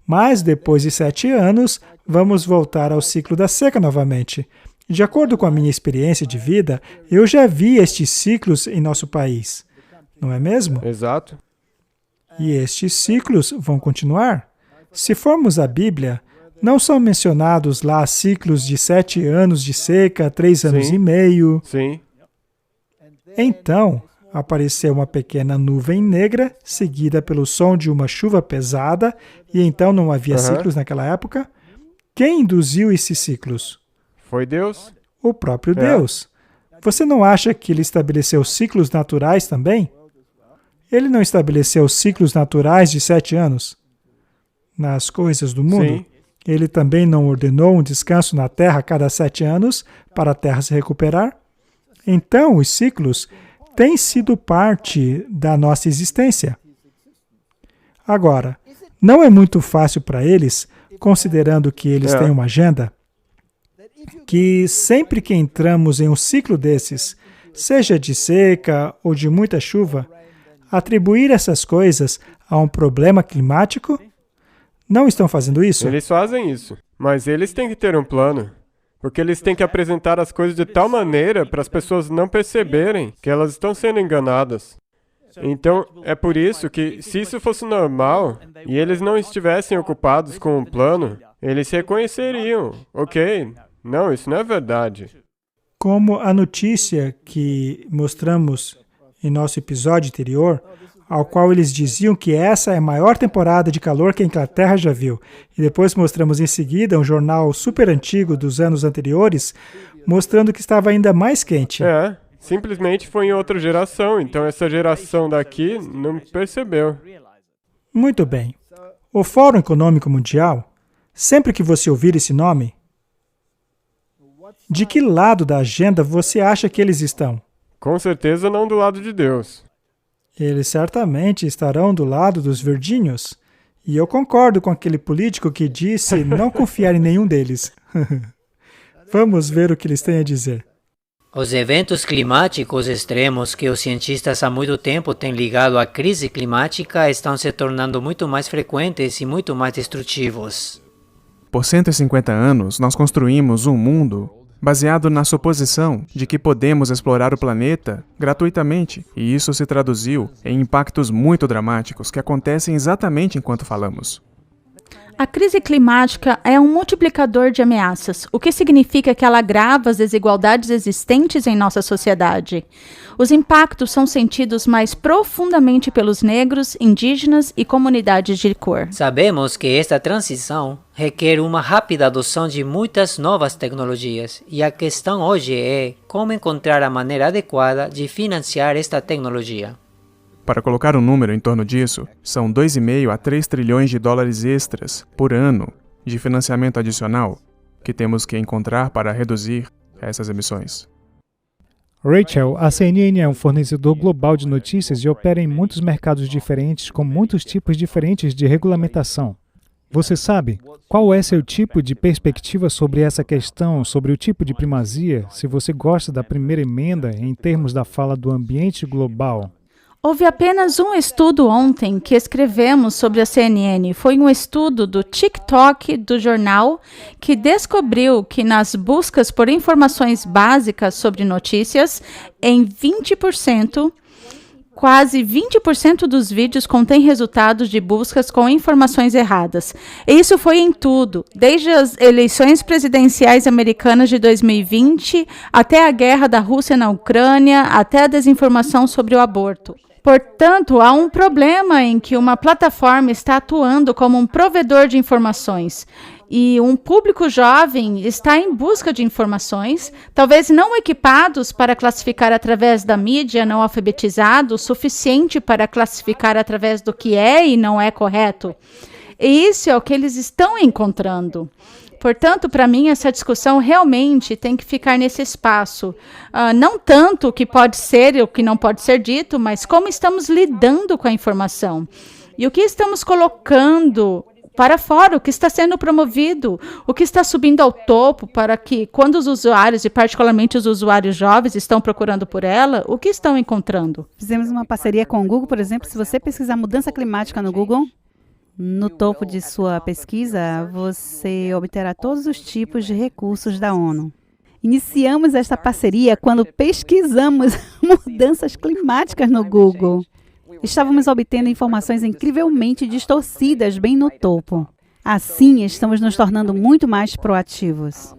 Mas depois de 7 anos, vamos voltar ao ciclo da seca novamente. De acordo com a minha experiência de vida, eu já vi estes ciclos em nosso país. Não é mesmo? Exato. E estes ciclos vão continuar. Se formos à Bíblia, não são mencionados lá ciclos de 7 anos de seca, 3 anos e meio. Sim. Então, apareceu uma pequena nuvem negra, seguida pelo som de uma chuva pesada, e então não havia ciclos naquela época. Quem induziu esses ciclos? Foi Deus. O próprio Deus. Você não acha que ele estabeleceu ciclos naturais também? Ele não estabeleceu ciclos naturais de 7 anos nas coisas do mundo? Sim. Ele também não ordenou um descanso na Terra a cada 7 anos para a Terra se recuperar? Então, os ciclos têm sido parte da nossa existência. Agora, não é muito fácil para eles, considerando que eles têm uma agenda, que sempre que entramos em um ciclo desses, seja de seca ou de muita chuva, atribuir essas coisas a um problema climático? Não estão fazendo isso? Eles fazem isso, mas eles têm que ter um plano. Porque eles têm que apresentar as coisas de tal maneira para as pessoas não perceberem que elas estão sendo enganadas. Então, é por isso que, se isso fosse normal, e eles não estivessem ocupados com um plano, eles reconheceriam, ok, não, isso não é verdade. Como a notícia que mostramos em nosso episódio anterior, ao qual eles diziam que essa é a maior temporada de calor que a Inglaterra já viu. E depois mostramos em seguida um jornal super antigo dos anos anteriores, mostrando que estava ainda mais quente. Simplesmente foi em outra geração, então essa geração daqui não percebeu. Muito bem. O Fórum Econômico Mundial, sempre que você ouvir esse nome, De que lado da agenda você acha que eles estão? Com certeza não do lado de Deus. Eles certamente estarão do lado dos verdinhos. E eu concordo com aquele político que disse não confiar em nenhum deles. Vamos ver o que eles têm a dizer. Os eventos climáticos extremos que os cientistas há muito tempo têm ligado à crise climática estão se tornando muito mais frequentes e muito mais destrutivos. Por 150 anos, nós construímos um mundo baseado na suposição de que podemos explorar o planeta gratuitamente, e isso se traduziu em impactos muito dramáticos que acontecem exatamente enquanto falamos. A crise climática é um multiplicador de ameaças, o que significa que ela agrava as desigualdades existentes em nossa sociedade. Os impactos são sentidos mais profundamente pelos negros, indígenas e comunidades de cor. Sabemos que esta transição requer uma rápida adoção de muitas novas tecnologias, e a questão hoje é como encontrar a maneira adequada de financiar esta tecnologia. Para colocar um número em torno disso, são 2,5 a 3 trilhões de dólares extras por ano de financiamento adicional que temos que encontrar para reduzir essas emissões. Rachel, a CNN é um fornecedor global de notícias e opera em muitos mercados diferentes com muitos tipos diferentes de regulamentação. Você sabe qual é seu tipo de perspectiva sobre essa questão, sobre o tipo de primazia, se você gosta da primeira emenda em termos da fala do ambiente global? Houve apenas um estudo ontem que escrevemos sobre a CNN. Foi um estudo do TikTok do jornal que descobriu que nas buscas por informações básicas sobre notícias, em 20%, quase 20% dos vídeos contêm resultados de buscas com informações erradas. E isso foi em tudo, desde as eleições presidenciais americanas de 2020, até a guerra da Rússia na Ucrânia, até a desinformação sobre o aborto. Portanto, há um problema em que uma plataforma está atuando como um provedor de informações. E um público jovem está em busca de informações, talvez não equipados para classificar através da mídia, não alfabetizados, o suficiente para classificar através do que é e não é correto. E isso é o que eles estão encontrando. Portanto, para mim, essa discussão realmente tem que ficar nesse espaço. Não tanto o que pode ser e o que não pode ser dito, mas como estamos lidando com a informação. E o que estamos colocando para fora, o que está sendo promovido, o que está subindo ao topo para que, quando os usuários, e particularmente os usuários jovens, estão procurando por ela, o que estão encontrando? Fizemos uma parceria com o Google, por exemplo. Se você pesquisar mudança climática no Google, no topo de sua pesquisa, você obterá todos os tipos de recursos da ONU. Iniciamos esta parceria quando pesquisamos mudanças climáticas no Google. Estávamos obtendo informações incrivelmente distorcidas bem no topo. Assim, estamos nos tornando muito mais proativos.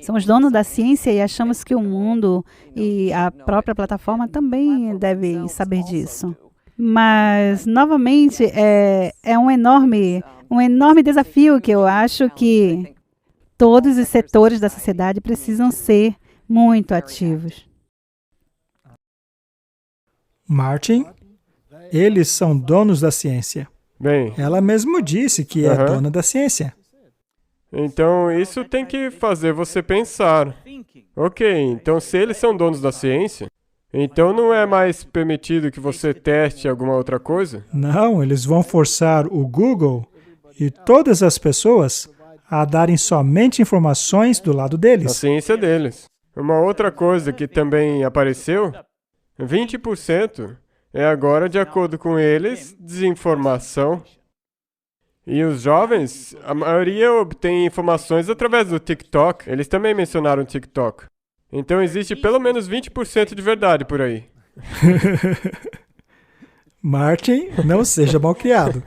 Somos donos da ciência e achamos que o mundo e a própria plataforma também devem saber disso. Mas, novamente, é um enorme desafio que eu acho que todos os setores da sociedade precisam ser muito ativos. Martin, eles são donos da ciência. Bem, Ela mesmo disse que é dona da ciência. então isso tem que fazer você pensar. Ok, então se eles são donos da ciência, então não é mais permitido que você teste alguma outra coisa? Não, eles vão forçar o Google e todas as pessoas a darem somente informações do lado A deles. ciência deles. Uma outra coisa que também apareceu, 20% é agora, de acordo com eles, desinformação. E os jovens, a maioria obtém informações através do TikTok. Eles também mencionaram o TikTok. Então existe pelo menos 20% de verdade por aí. Martin, não seja malcriado.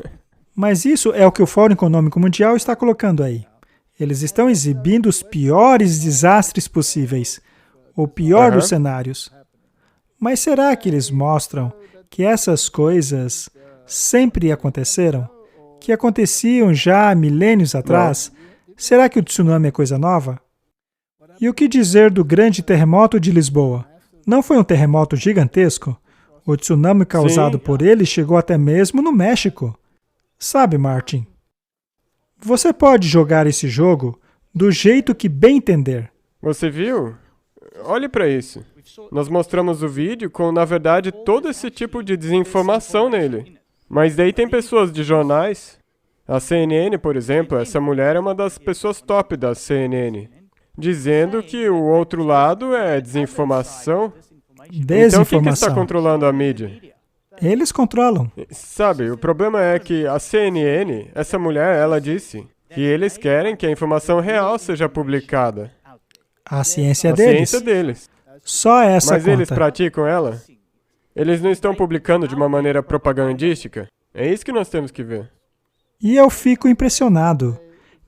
Mas isso é o que o Fórum Econômico Mundial está colocando aí. Eles estão exibindo os piores desastres possíveis, o pior dos cenários. Mas será que eles mostram que essas coisas sempre aconteceram? Que aconteciam já há milênios atrás? Será que o tsunami é coisa nova? E o que dizer do grande terremoto de Lisboa? Não foi um terremoto gigantesco? O tsunami causado por ele chegou até mesmo no México. Sabe, Martin, você pode jogar esse jogo do jeito que bem entender. Você viu? Olhe para isso. Nós mostramos o vídeo com, na verdade, todo esse tipo de desinformação nele. Mas daí tem pessoas de jornais. A CNN, por exemplo, essa mulher é uma das pessoas top da CNN, dizendo que o outro lado é desinformação. Então, quem que está controlando a mídia? Eles controlam. Sabe, o problema é que a CNN, essa mulher, ela disse que eles querem que a informação real seja publicada. A ciência A deles. ciência deles. Só essa Mas conta. eles praticam ela? Eles não estão publicando de uma maneira propagandística? É isso que nós temos que ver. E eu fico impressionado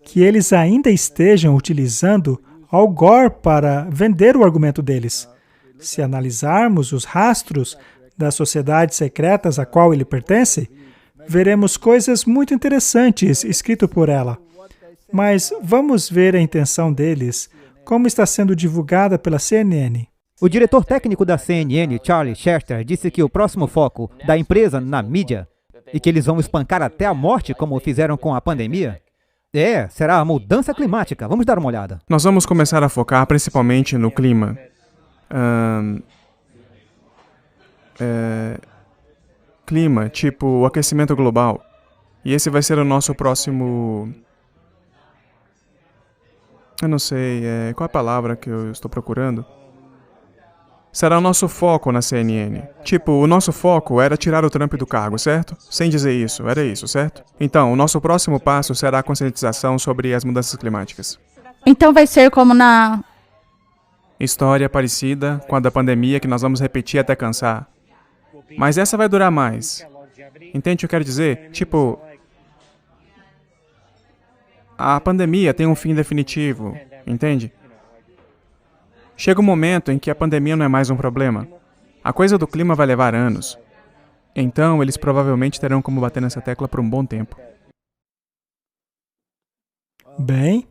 que eles ainda estejam utilizando Al Gore para vender o argumento deles. Se analisarmos os rastros das sociedades secretas a qual ele pertence, veremos coisas muito interessantes escritas por ela. Mas vamos ver a intenção deles, como está sendo divulgada pela CNN. O diretor técnico da CNN, Charlie Chester, disse que o próximo foco da empresa na mídia e que eles vão espancar até a morte, como fizeram com a pandemia, será a mudança climática. Vamos dar uma olhada. Nós vamos começar a focar principalmente no clima. Clima, tipo o aquecimento global. E esse vai ser o nosso próximo... Eu não sei, qual é a palavra que eu estou procurando? Será o nosso foco na CNN. Tipo, o nosso foco era tirar o Trump do cargo, certo? Sem dizer isso, era isso, certo? Então, o nosso próximo passo será a conscientização sobre as mudanças climáticas. Então vai ser como na... História parecida com a da pandemia que nós vamos repetir até cansar. Mas essa vai durar mais. Entende o que eu quero dizer? Tipo... A pandemia tem um fim definitivo, entende? Chega um momento em que a pandemia não é mais um problema. A coisa do clima vai levar anos. Então, eles provavelmente terão como bater nessa tecla por um bom tempo. Bem,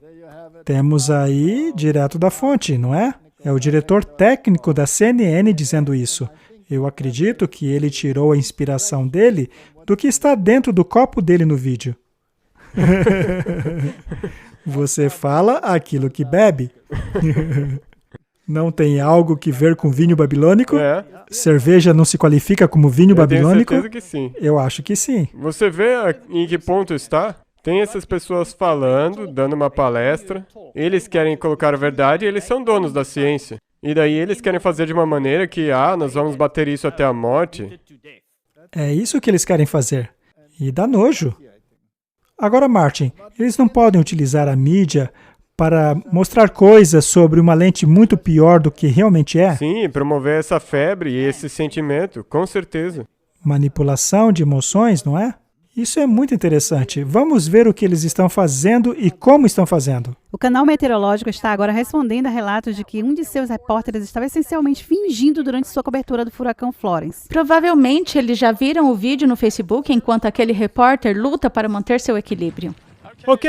temos aí direto da fonte, não é? É o diretor técnico da CNN dizendo isso. Eu acredito que ele tirou a inspiração dele do que está dentro do copo dele no vídeo. Você fala aquilo que bebe. Não tem algo que ver com vinho babilônico? Cerveja não se qualifica como vinho babilônico? Eu tenho certeza que sim. Eu acho que sim. Você vê em que ponto está? Tem essas pessoas falando, dando uma palestra. Eles querem colocar a verdade e eles são donos da ciência. E daí eles querem fazer de uma maneira que, nós vamos bater isso até a morte. É isso que eles querem fazer. E dá nojo. Agora, Martin, eles não podem utilizar a mídia para mostrar coisas sobre uma lente muito pior do que realmente é? Sim, promover essa febre e esse sentimento, com certeza. Manipulação de emoções, não é? Isso é muito interessante. Vamos ver o que eles estão fazendo e como estão fazendo. O canal meteorológico está agora respondendo a relatos de que um de seus repórteres estava essencialmente fingindo durante sua cobertura do furacão Florence. Provavelmente eles já viram o vídeo no Facebook enquanto aquele repórter luta para manter seu equilíbrio. Ok,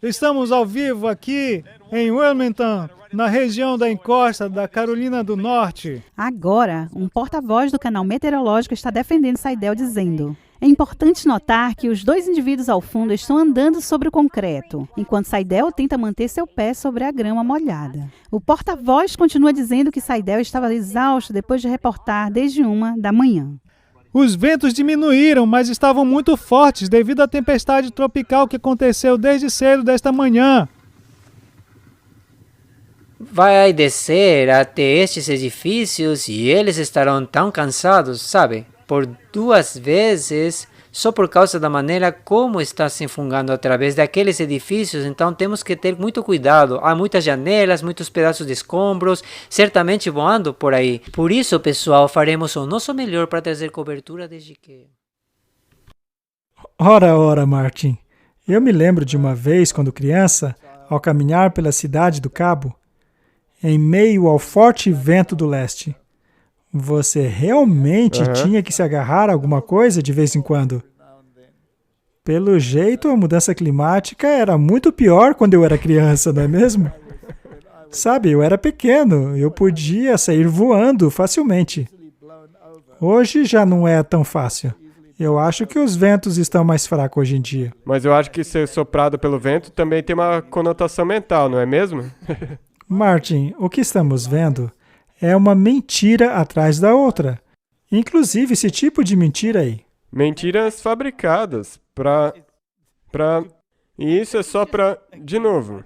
estamos ao vivo aqui em Wilmington, na região da encosta da Carolina do Norte. Agora, um porta-voz do canal meteorológico está defendendo Saidel dizendo: é importante notar que os dois indivíduos ao fundo estão andando sobre o concreto, enquanto Saidel tenta manter seu pé sobre a grama molhada. O porta-voz continua dizendo que Saidel estava exausto depois de reportar desde 1 da manhã. Os ventos diminuíram, mas estavam muito fortes devido à tempestade tropical que aconteceu desde cedo desta manhã. Vai descer até estes edifícios e eles estarão tão cansados, sabe? Por 2 vezes, só por causa da maneira como está se enfungando através daqueles edifícios. Então temos que ter muito cuidado. Há muitas janelas, muitos pedaços de escombros, certamente voando por aí. Por isso, pessoal, faremos o nosso melhor para trazer cobertura desde que... Ora, Martin. Eu me lembro de uma vez, quando criança, ao caminhar pela cidade do Cabo, em meio ao forte vento do leste. Você realmente tinha que se agarrar a alguma coisa de vez em quando? Pelo jeito, a mudança climática era muito pior quando eu era criança, não é mesmo? Sabe, eu era pequeno, eu podia sair voando facilmente. Hoje já não é tão fácil. Eu acho que os ventos estão mais fracos hoje em dia. Mas eu acho que ser soprado pelo vento também tem uma conotação mental, não é mesmo? Martin, o que estamos vendo é uma mentira atrás da outra. Inclusive esse tipo de mentira aí. Mentiras fabricadas E isso é só de novo,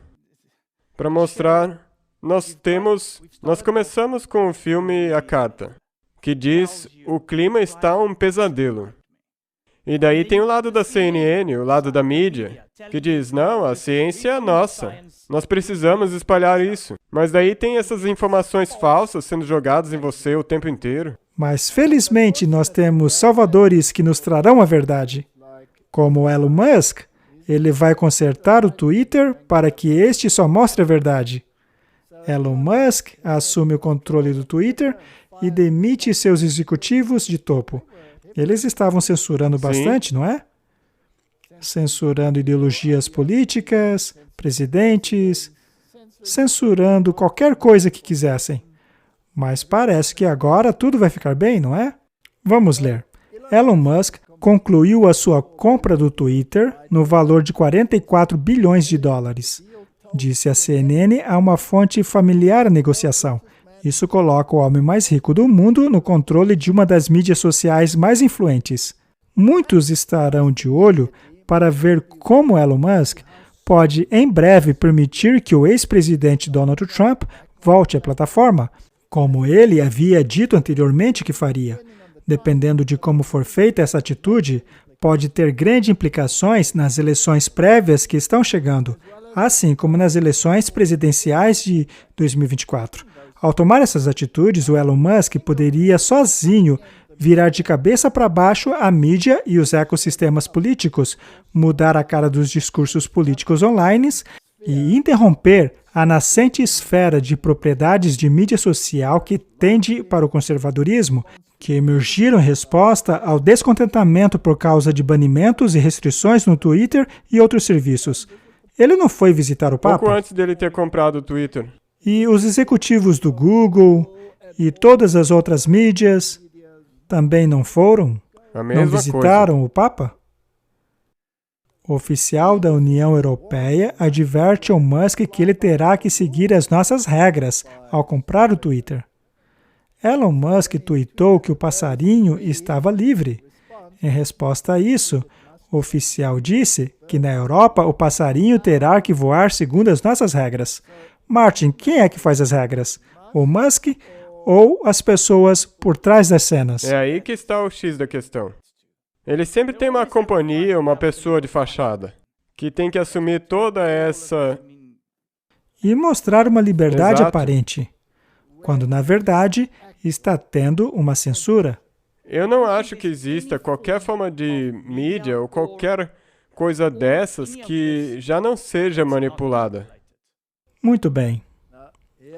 para mostrar, nós começamos com o filme A Carta, que diz, o clima está um pesadelo. E daí tem o lado da CNN, o lado da mídia, que diz, não, a ciência é nossa, nós precisamos espalhar isso. Mas daí tem essas informações falsas sendo jogadas em você o tempo inteiro. Mas felizmente nós temos salvadores que nos trarão a verdade. Como Elon Musk, ele vai consertar o Twitter para que este só mostre a verdade. Elon Musk assume o controle do Twitter e demite seus executivos de topo. Eles estavam censurando bastante, não é? Censurando ideologias políticas, presidentes, censurando qualquer coisa que quisessem. Mas parece que agora tudo vai ficar bem, não é? Vamos ler. Elon Musk concluiu a sua compra do Twitter no valor de 44 bilhões de dólares. Disse a CNN a uma fonte familiar à negociação. Isso coloca o homem mais rico do mundo no controle de uma das mídias sociais mais influentes. Muitos estarão de olho para ver como Elon Musk pode, em breve, permitir que o ex-presidente Donald Trump volte à plataforma, como ele havia dito anteriormente que faria. Dependendo de como for feita essa atitude, pode ter grandes implicações nas eleições prévias que estão chegando, assim como nas eleições presidenciais de 2024. Ao tomar essas atitudes, o Elon Musk poderia sozinho virar de cabeça para baixo a mídia e os ecossistemas políticos, mudar a cara dos discursos políticos online e interromper a nascente esfera de propriedades de mídia social que tende para o conservadorismo, que emergiram em resposta ao descontentamento por causa de banimentos e restrições no Twitter e outros serviços. Ele não foi visitar o Papa? Pouco antes dele ter comprado o Twitter. E os executivos do Google e todas as outras mídias também não foram? Não visitaram o Papa? O oficial da União Europeia adverte ao Musk que ele terá que seguir as nossas regras ao comprar o Twitter. Elon Musk tweetou que o passarinho estava livre. Em resposta a isso, o oficial disse que na Europa o passarinho terá que voar segundo as nossas regras. Martin, quem é que faz as regras? O Musk ou as pessoas por trás das cenas? É aí que está o X da questão. Ele sempre tem uma companhia, uma pessoa de fachada, que tem que assumir toda essa... E mostrar uma liberdade Exato. aparente, quando na verdade está tendo uma censura. Eu não acho que exista qualquer forma de mídia ou qualquer coisa dessas que já não seja manipulada. Muito bem.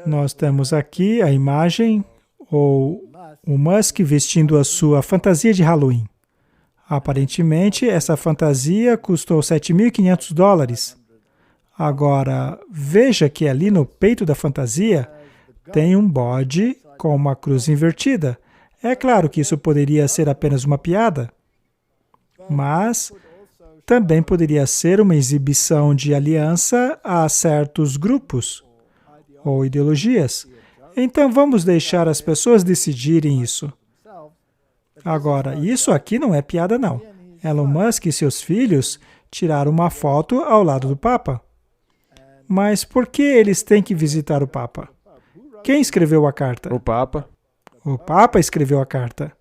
Nós temos aqui a imagem, ou o Musk vestindo a sua fantasia de Halloween. Aparentemente, essa fantasia custou $7.500. Agora, veja que ali no peito da fantasia tem um bode com uma cruz invertida. É claro que isso poderia ser apenas uma piada, mas também poderia ser uma exibição de aliança a certos grupos ou ideologias. Então vamos deixar as pessoas decidirem isso. Agora, isso aqui não é piada não. Elon Musk e seus filhos tiraram uma foto ao lado do Papa. Mas por que eles têm que visitar o Papa? Quem escreveu a carta? O Papa. O Papa escreveu a carta.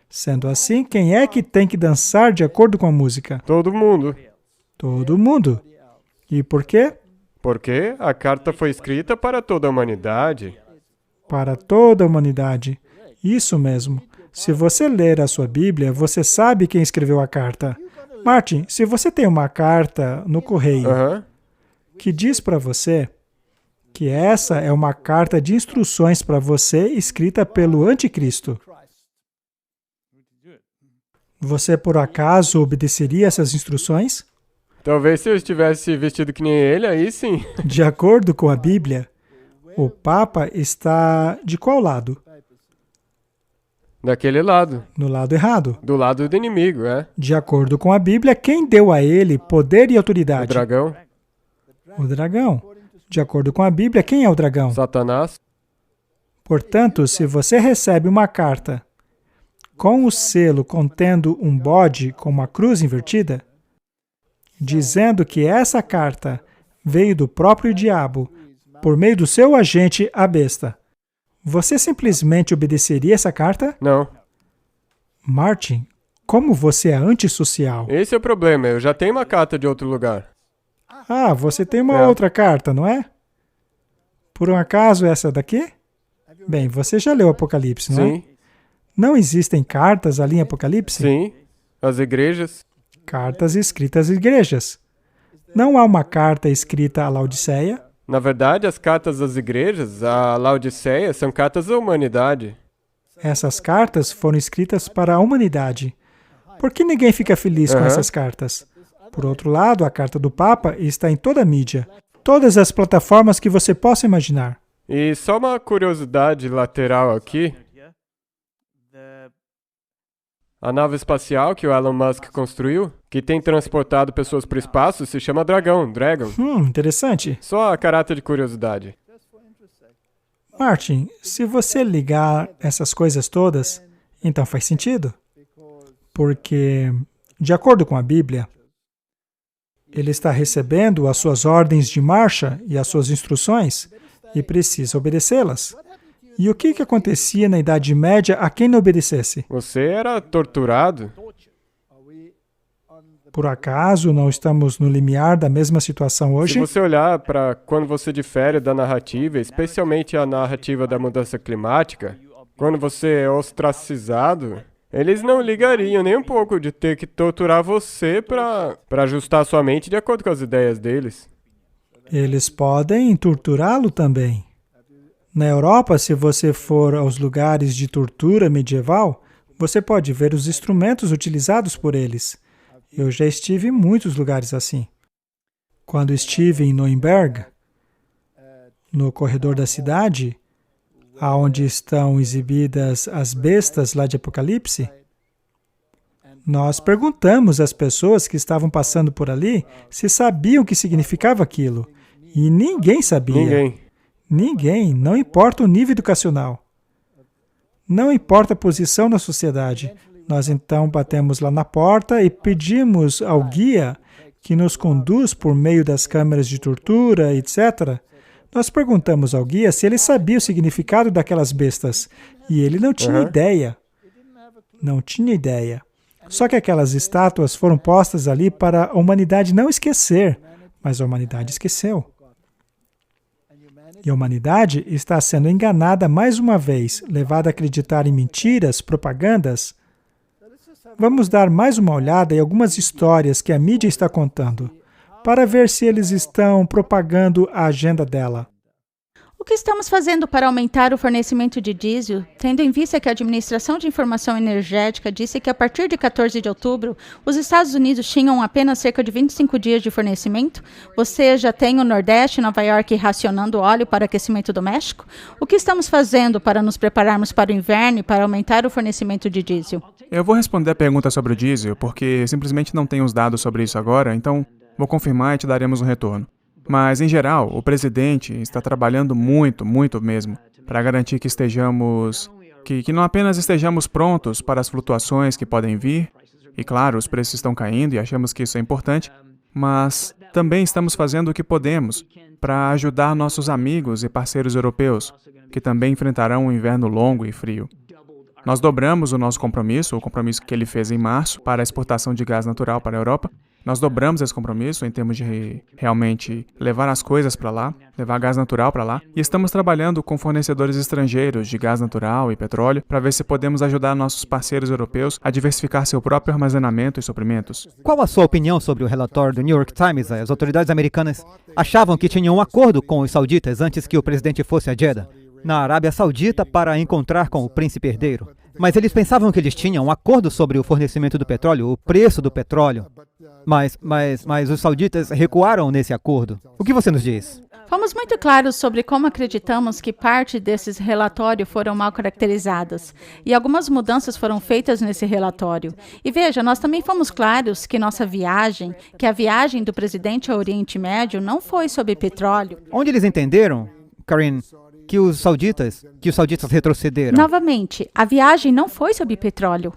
Sendo assim, quem é que tem que dançar de acordo com a música? Todo mundo. Todo mundo. E por quê? Porque a carta foi escrita para toda a humanidade. Para toda a humanidade. Isso mesmo. Se você ler a sua Bíblia, você sabe quem escreveu a carta. Martin, se você tem uma carta no correio que diz para você que essa é uma carta de instruções para você escrita pelo Anticristo, você por acaso obedeceria essas instruções? Talvez se eu estivesse vestido que nem ele, aí sim. De acordo com a Bíblia, o Papa está de qual lado? Daquele lado. No lado errado. Do lado do inimigo, é. De acordo com a Bíblia, quem deu a ele poder e autoridade? O dragão. O dragão. De acordo com a Bíblia, quem é o dragão? Satanás. Portanto, se você recebe uma carta com o selo contendo um bode com uma cruz invertida, dizendo que essa carta veio do próprio diabo por meio do seu agente, a besta, você simplesmente obedeceria essa carta? Não. Martin, como você é antissocial? Esse é o problema. Eu já tenho uma carta de outro lugar. Ah, você tem uma outra carta, não é? Por um acaso essa daqui? Bem, você já leu Apocalipse, não é? Sim. Não existem cartas ali em Apocalipse? Sim. As igrejas. Cartas escritas às igrejas. Não há uma carta escrita à Laodiceia? Na verdade, as cartas das igrejas, a Laodiceia, são cartas à humanidade. Essas cartas foram escritas para a humanidade. Por que ninguém fica feliz com essas cartas? Por outro lado, a carta do Papa está em toda a mídia. Todas as plataformas que você possa imaginar. E só uma curiosidade lateral aqui. A nave espacial que o Elon Musk construiu, que tem transportado pessoas para o espaço, se chama Dragon. Interessante. Só a caráter de curiosidade. Martin, se você ligar essas coisas todas, então faz sentido. Porque, de acordo com a Bíblia, ele está recebendo as suas ordens de marcha e as suas instruções e precisa obedecê-las. E o que acontecia na Idade Média a quem não obedecesse? Você era torturado? Por acaso não estamos no limiar da mesma situação hoje? Se você olhar para quando você difere da narrativa, especialmente a narrativa da mudança climática, quando você é ostracizado, eles não ligariam nem um pouco de ter que torturar você para ajustar sua mente de acordo com as ideias deles. Eles podem torturá-lo também. Na Europa, se você for aos lugares de tortura medieval, você pode ver os instrumentos utilizados por eles. Eu já estive em muitos lugares assim. Quando estive em Nuremberg, no corredor da cidade, aonde estão exibidas as bestas lá de Apocalipse, nós perguntamos às pessoas que estavam passando por ali se sabiam o que significava aquilo. E ninguém sabia. Ninguém, não importa o nível educacional. Não importa a posição na sociedade. Nós então batemos lá na porta e pedimos ao guia que nos conduz por meio das câmeras de tortura, etc. Nós perguntamos ao guia se ele sabia o significado daquelas bestas. E ele não tinha ideia. Não tinha ideia. Só que aquelas estátuas foram postas ali para a humanidade não esquecer. Mas a humanidade esqueceu. E a humanidade está sendo enganada mais uma vez, levada a acreditar em mentiras, propagandas. Vamos dar mais uma olhada em algumas histórias que a mídia está contando, para ver se eles estão propagando a agenda dela. O que estamos fazendo para aumentar o fornecimento de diesel, tendo em vista que a Administração de Informação Energética disse que a partir de 14 de outubro, os Estados Unidos tinham apenas cerca de 25 dias de fornecimento? Você já tem o Nordeste e Nova York racionando óleo para aquecimento doméstico? O que estamos fazendo para nos prepararmos para o inverno e para aumentar o fornecimento de diesel? Eu vou responder a pergunta sobre o diesel, porque simplesmente não tenho os dados sobre isso agora, então vou confirmar e te daremos um retorno. Mas, em geral, o presidente está trabalhando muito mesmo, para garantir que que não apenas estejamos prontos para as flutuações que podem vir, e claro, os preços estão caindo e achamos que isso é importante, mas também estamos fazendo o que podemos para ajudar nossos amigos e parceiros europeus, que também enfrentarão um inverno longo e frio. Nós dobramos o nosso compromisso, o compromisso que ele fez em março para a exportação de gás natural para a Europa. Nós dobramos esse compromisso em termos de realmente levar as coisas para lá, levar gás natural para lá. E estamos trabalhando com fornecedores estrangeiros de gás natural e petróleo para ver se podemos ajudar nossos parceiros europeus a diversificar seu próprio armazenamento e suprimentos. Qual a sua opinião sobre o relatório do New York Times? As autoridades americanas achavam que tinham um acordo com os sauditas antes que o presidente fosse a Jeddah, na Arábia Saudita, para encontrar com o príncipe herdeiro. Mas eles pensavam que eles tinham um acordo sobre o fornecimento do petróleo, o preço do petróleo. Mas os sauditas recuaram nesse acordo. O que você nos diz? Fomos muito claros sobre como acreditamos que parte desses relatórios foram mal caracterizadas e algumas mudanças foram feitas nesse relatório. E veja, nós também fomos claros que que a viagem do presidente ao Oriente Médio não foi sobre petróleo. Onde eles entenderam, Karen, que os sauditas retrocederam? Novamente, a viagem não foi sobre petróleo.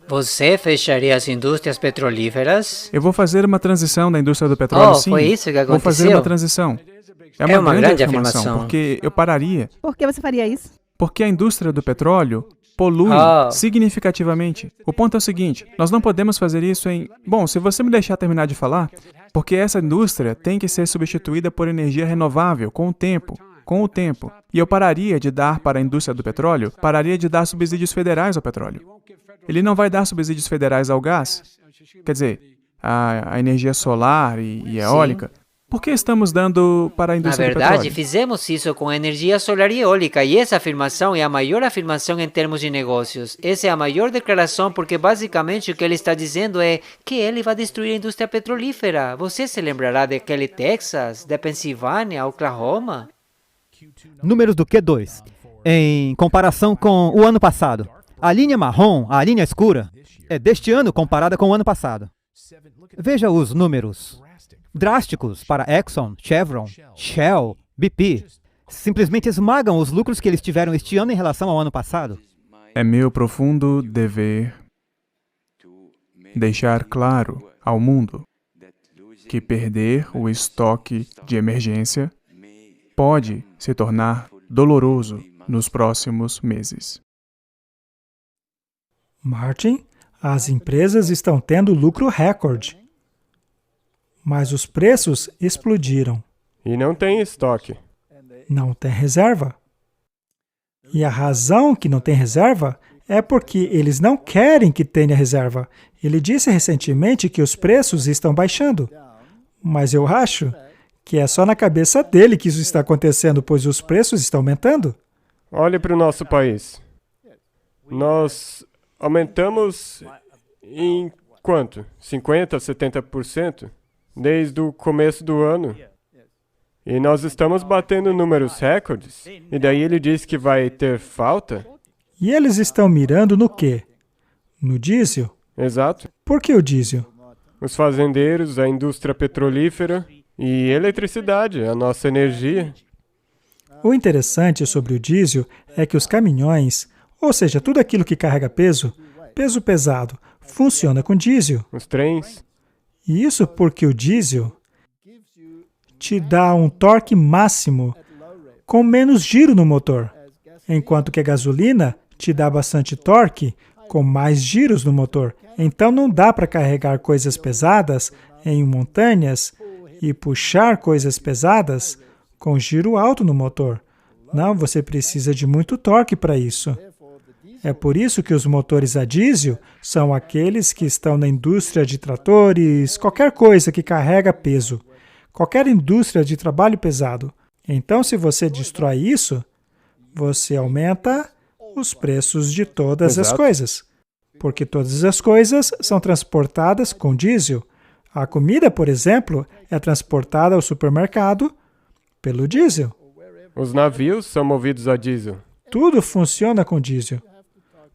Você fecharia as indústrias petrolíferas? Eu vou fazer uma transição da indústria do petróleo, sim. Foi isso que aconteceu? Vou fazer uma transição. É uma grande afirmação. Porque eu pararia. Por que você faria isso? Porque a indústria do petróleo polui significativamente. O ponto é o seguinte, nós não podemos fazer isso em... Bom, se você me deixar terminar de falar, porque essa indústria tem que ser substituída por energia renovável com o tempo. E eu pararia de dar para a indústria do petróleo, pararia de dar subsídios federais ao petróleo. Ele não vai dar subsídios federais ao gás, quer dizer, a energia solar e eólica. Por que estamos dando para a indústria do petróleo? Na verdade, fizemos isso com a energia solar e eólica, e essa afirmação é a maior afirmação em termos de negócios. Essa é a maior declaração, porque basicamente o que ele está dizendo é que ele vai destruir a indústria petrolífera. Você se lembrará daquele Texas, da Pensilvânia, Oklahoma? Números do Q2, em comparação com o ano passado. A linha marrom, a linha escura, é deste ano comparada com o ano passado. Veja os números drásticos para Exxon, Chevron, Shell, BP. Simplesmente esmagam os lucros que eles tiveram este ano em relação ao ano passado. É meu profundo dever deixar claro ao mundo que perder o estoque de emergência pode se tornar doloroso nos próximos meses. Martin, as empresas estão tendo lucro recorde, mas os preços explodiram. E não tem estoque. Não tem reserva. E a razão que não tem reserva é porque eles não querem que tenha reserva. Ele disse recentemente que os preços estão baixando, mas eu acho que é só na cabeça dele que isso está acontecendo, pois os preços estão aumentando. Olhe para o nosso país. Nós aumentamos em quanto? 50%, 70%? Desde o começo do ano. E nós estamos batendo números recordes. E daí ele diz que vai ter falta? E eles estão mirando no quê? No diesel? Exato. Por que o diesel? Os fazendeiros, a indústria petrolífera e eletricidade, a nossa energia. O interessante sobre o diesel é que os caminhões, ou seja, tudo aquilo que carrega peso pesado, funciona com diesel. Os trens. E isso porque o diesel te dá um torque máximo com menos giro no motor, enquanto que a gasolina te dá bastante torque com mais giros no motor. Então não dá para carregar coisas pesadas em montanhas e puxar coisas pesadas com giro alto no motor. Não, você precisa de muito torque para isso. É por isso que os motores a diesel são aqueles que estão na indústria de tratores, qualquer coisa que carrega peso, qualquer indústria de trabalho pesado. Então, se você destrói isso, você aumenta os preços de todas as coisas, porque todas as coisas são transportadas com diesel. A comida, por exemplo, é transportada ao supermercado pelo diesel. Os navios são movidos a diesel. Tudo funciona com diesel.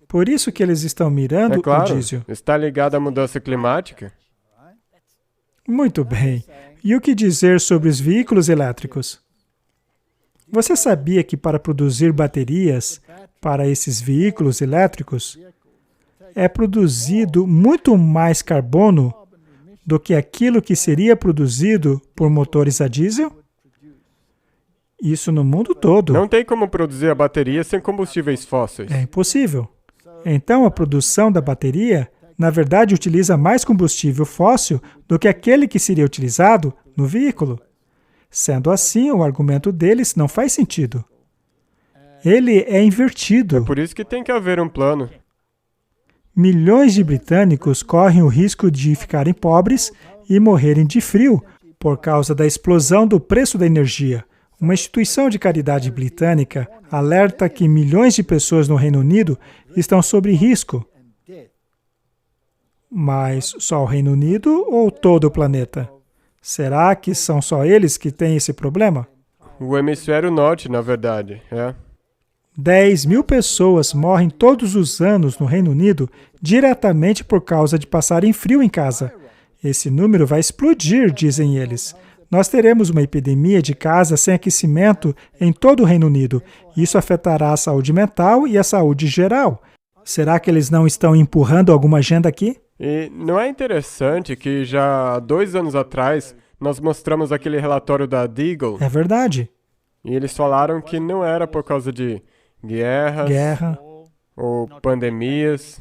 Por isso que eles estão mirando o diesel. Está ligado à mudança climática? Muito bem. E o que dizer sobre os veículos elétricos? Você sabia que para produzir baterias para esses veículos elétricos é produzido muito mais carbono do que aquilo que seria produzido por motores a diesel? Isso no mundo todo. Não tem como produzir a bateria sem combustíveis fósseis. É impossível. Então, a produção da bateria, na verdade, utiliza mais combustível fóssil do que aquele que seria utilizado no veículo. Sendo assim, o argumento deles não faz sentido. Ele é invertido. É por isso que tem que haver um plano. Milhões de britânicos correm o risco de ficarem pobres e morrerem de frio por causa da explosão do preço da energia. Uma instituição de caridade britânica alerta que milhões de pessoas no Reino Unido estão sob risco. Mas só o Reino Unido ou todo o planeta? Será que são só eles que têm esse problema? O hemisfério norte, na verdade, 10.000 pessoas morrem todos os anos no Reino Unido diretamente por causa de passarem frio em casa. Esse número vai explodir, dizem eles. Nós teremos uma epidemia de casas sem aquecimento em todo o Reino Unido. Isso afetará a saúde mental e a saúde geral. Será que eles não estão empurrando alguma agenda aqui? E não é interessante que já há 2 anos atrás nós mostramos aquele relatório da Deagle? É verdade. E eles falaram que não era por causa de guerra ou pandemias.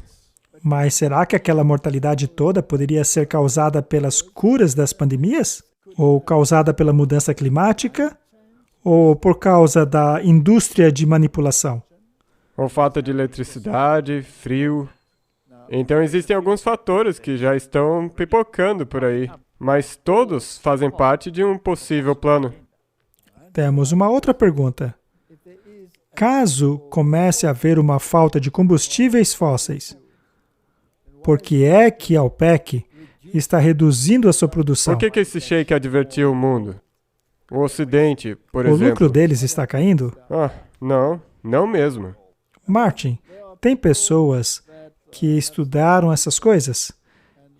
Mas será que aquela mortalidade toda poderia ser causada pelas curas das pandemias? Ou causada pela mudança climática? Ou por causa da indústria de manipulação? Ou falta de eletricidade, frio. Então existem alguns fatores que já estão pipocando por aí, mas todos fazem parte de um possível plano. Temos uma outra pergunta. Caso comece a haver uma falta de combustíveis fósseis, por que é que a OPEC está reduzindo a sua produção? Por que esse sheik advertiu o mundo? O Ocidente, por exemplo. O lucro deles está caindo? Não mesmo. Martin, tem pessoas que estudaram essas coisas?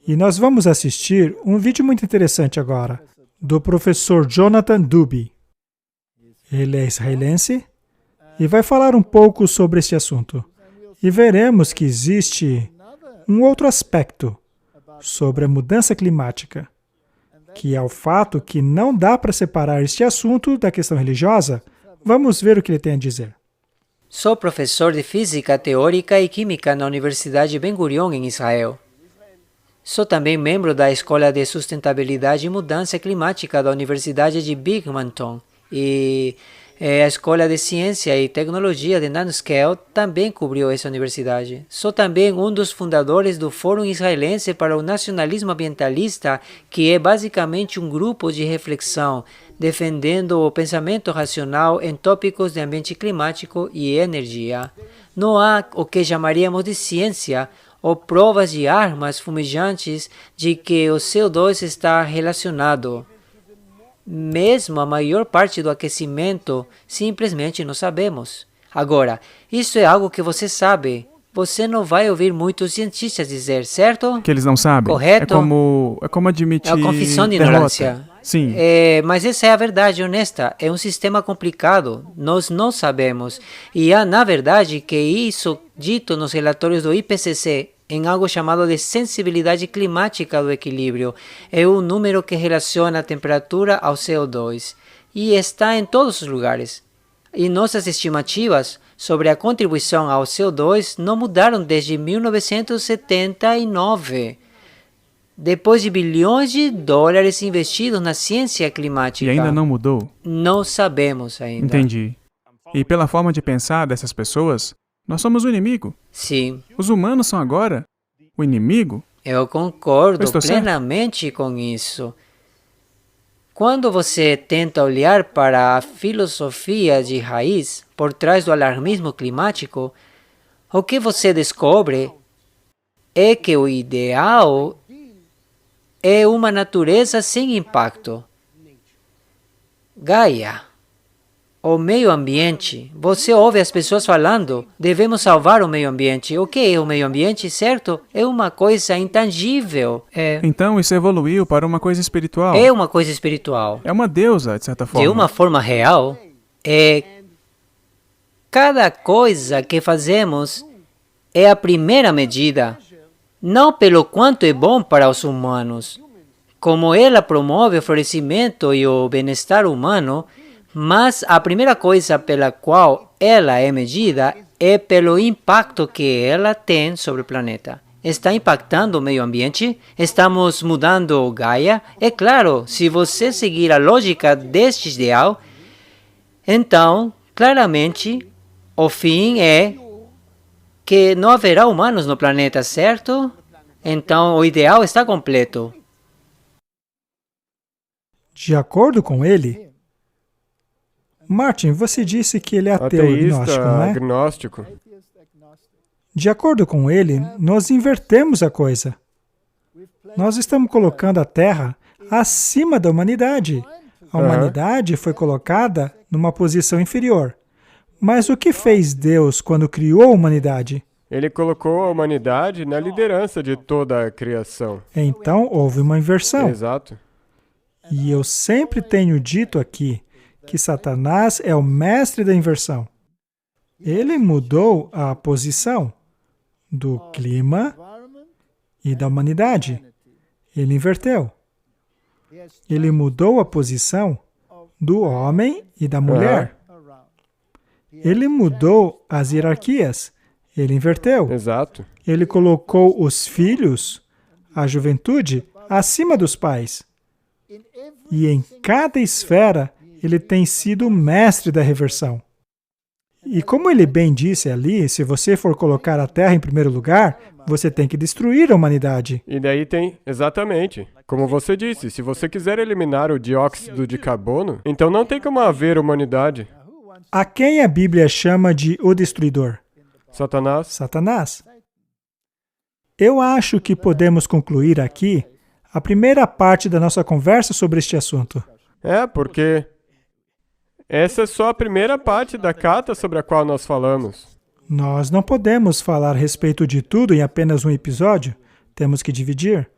E nós vamos assistir um vídeo muito interessante agora, do professor Jonathan Dubey. Ele é israelense e vai falar um pouco sobre esse assunto. E veremos que existe um outro aspecto sobre a mudança climática, que é o fato que não dá para separar este assunto da questão religiosa. Vamos ver o que ele tem a dizer. Sou professor de Física Teórica e Química na Universidade Ben Gurion, em Israel. Sou também membro da Escola de Sustentabilidade e Mudança Climática da Universidade de Binghamton e a Escola de Ciência e Tecnologia de Nanoscale também cobriu essa universidade. Sou também um dos fundadores do Fórum Israelense para o Nacionalismo Ambientalista, que é basicamente um grupo de reflexão defendendo o pensamento racional em tópicos de ambiente climático e energia. Não há o que chamaríamos de ciência ou provas de armas fumejantes de que o CO2 está relacionado. Mesmo a maior parte do aquecimento, simplesmente não sabemos. Agora, isso é algo que você sabe. Você não vai ouvir muitos cientistas dizer, certo? Que eles não sabem. Correto? É como admitir É a confissão de derrota. ignorância. Sim. Mas essa é a verdade honesta. É um sistema complicado. Nós não sabemos. E há, na verdade, que isso dito nos relatórios do IPCC, em algo chamado de sensibilidade climática do equilíbrio. É um número que relaciona a temperatura ao CO2 e está em todos os lugares. E nossas estimativas sobre a contribuição ao CO2 não mudaram desde 1979, depois de bilhões de dólares investidos na ciência climática. E ainda não mudou? Não sabemos ainda. Entendi. E pela forma de pensar dessas pessoas, nós somos o inimigo. Sim. Os humanos são agora o inimigo? Eu concordo plenamente com isso. Quando você tenta olhar para a filosofia de raiz por trás do alarmismo climático, o que você descobre é que o ideal é uma natureza sem impacto. Gaia. O meio ambiente. Você ouve as pessoas falando, devemos salvar o meio ambiente. O que é o meio ambiente, certo? É uma coisa intangível. Então isso evoluiu para uma coisa espiritual. É uma coisa espiritual. É uma deusa, de certa forma. De uma forma real, cada coisa que fazemos é a primeira medida, não pelo quanto é bom para os humanos. Como ela promove o florescimento e o bem-estar humano, mas a primeira coisa pela qual ela é medida é pelo impacto que ela tem sobre o planeta. Está impactando o meio ambiente? Estamos mudando Gaia? É claro, se você seguir a lógica deste ideal, então, claramente, o fim é que não haverá humanos no planeta, certo? Então, o ideal está completo. De acordo com ele, Martin, você disse que ele é ateu agnóstico, não é? Agnóstico. De acordo com ele, nós invertemos a coisa. Nós estamos colocando a Terra acima da humanidade. A humanidade foi colocada numa posição inferior. Mas o que fez Deus quando criou a humanidade? Ele colocou a humanidade na liderança de toda a criação. Então, houve uma inversão. Exato. E eu sempre tenho dito aqui que Satanás é o mestre da inversão. Ele mudou a posição do clima e da humanidade. Ele inverteu. Ele mudou a posição do homem e da mulher. Ele mudou as hierarquias. Ele inverteu. Exato. Ele colocou os filhos, a juventude, acima dos pais. E em cada esfera, ele tem sido o mestre da reversão. E como ele bem disse ali, se você for colocar a Terra em primeiro lugar, você tem que destruir a humanidade. E daí tem, exatamente, como você disse, se você quiser eliminar o dióxido de carbono, então não tem como haver humanidade. A quem a Bíblia chama de o destruidor? Satanás. Satanás. Eu acho que podemos concluir aqui a primeira parte da nossa conversa sobre este assunto. Porque essa é só a primeira parte da carta sobre a qual nós falamos. Nós não podemos falar a respeito de tudo em apenas um episódio. Temos que dividir.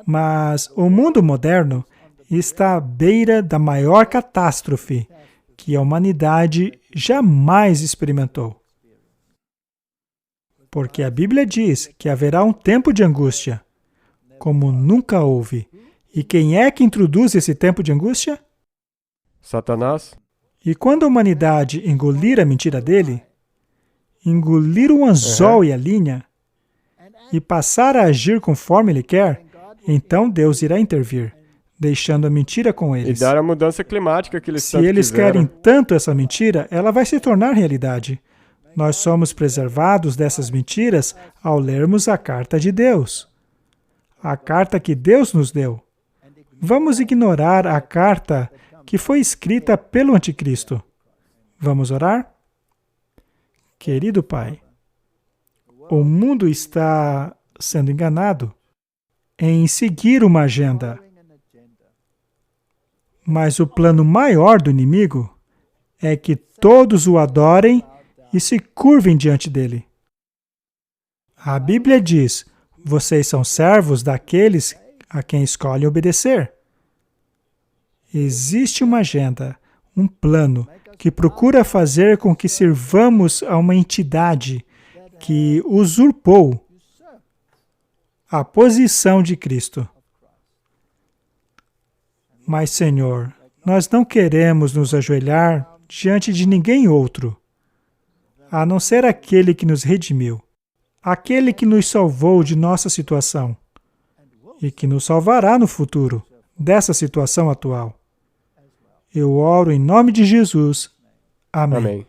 Mas o mundo moderno está à beira da maior catástrofe que a humanidade jamais experimentou. Porque a Bíblia diz que haverá um tempo de angústia, como nunca houve. E quem é que introduz esse tempo de angústia? Satanás. E quando a humanidade engolir a mentira dele, engolir o anzol e a linha, e passar a agir conforme ele quer, então Deus irá intervir, deixando a mentira com eles. E dar a mudança climática que eles tanto Se eles quiseram. querem tanto essa mentira, ela vai se tornar realidade. Nós somos preservados dessas mentiras ao lermos a carta de Deus. A carta que Deus nos deu. Vamos ignorar a carta que foi escrita pelo anticristo. Vamos orar? Querido Pai, o mundo está sendo enganado em seguir uma agenda. Mas o plano maior do inimigo é que todos o adorem e se curvem diante dele. A Bíblia diz: vocês são servos daqueles a quem escolhem obedecer. Existe uma agenda, um plano, que procura fazer com que sirvamos a uma entidade que usurpou a posição de Cristo. Mas, Senhor, nós não queremos nos ajoelhar diante de ninguém outro, a não ser aquele que nos redimiu, aquele que nos salvou de nossa situação e que nos salvará no futuro dessa situação atual. Eu oro em nome de Jesus. Amém. Amém.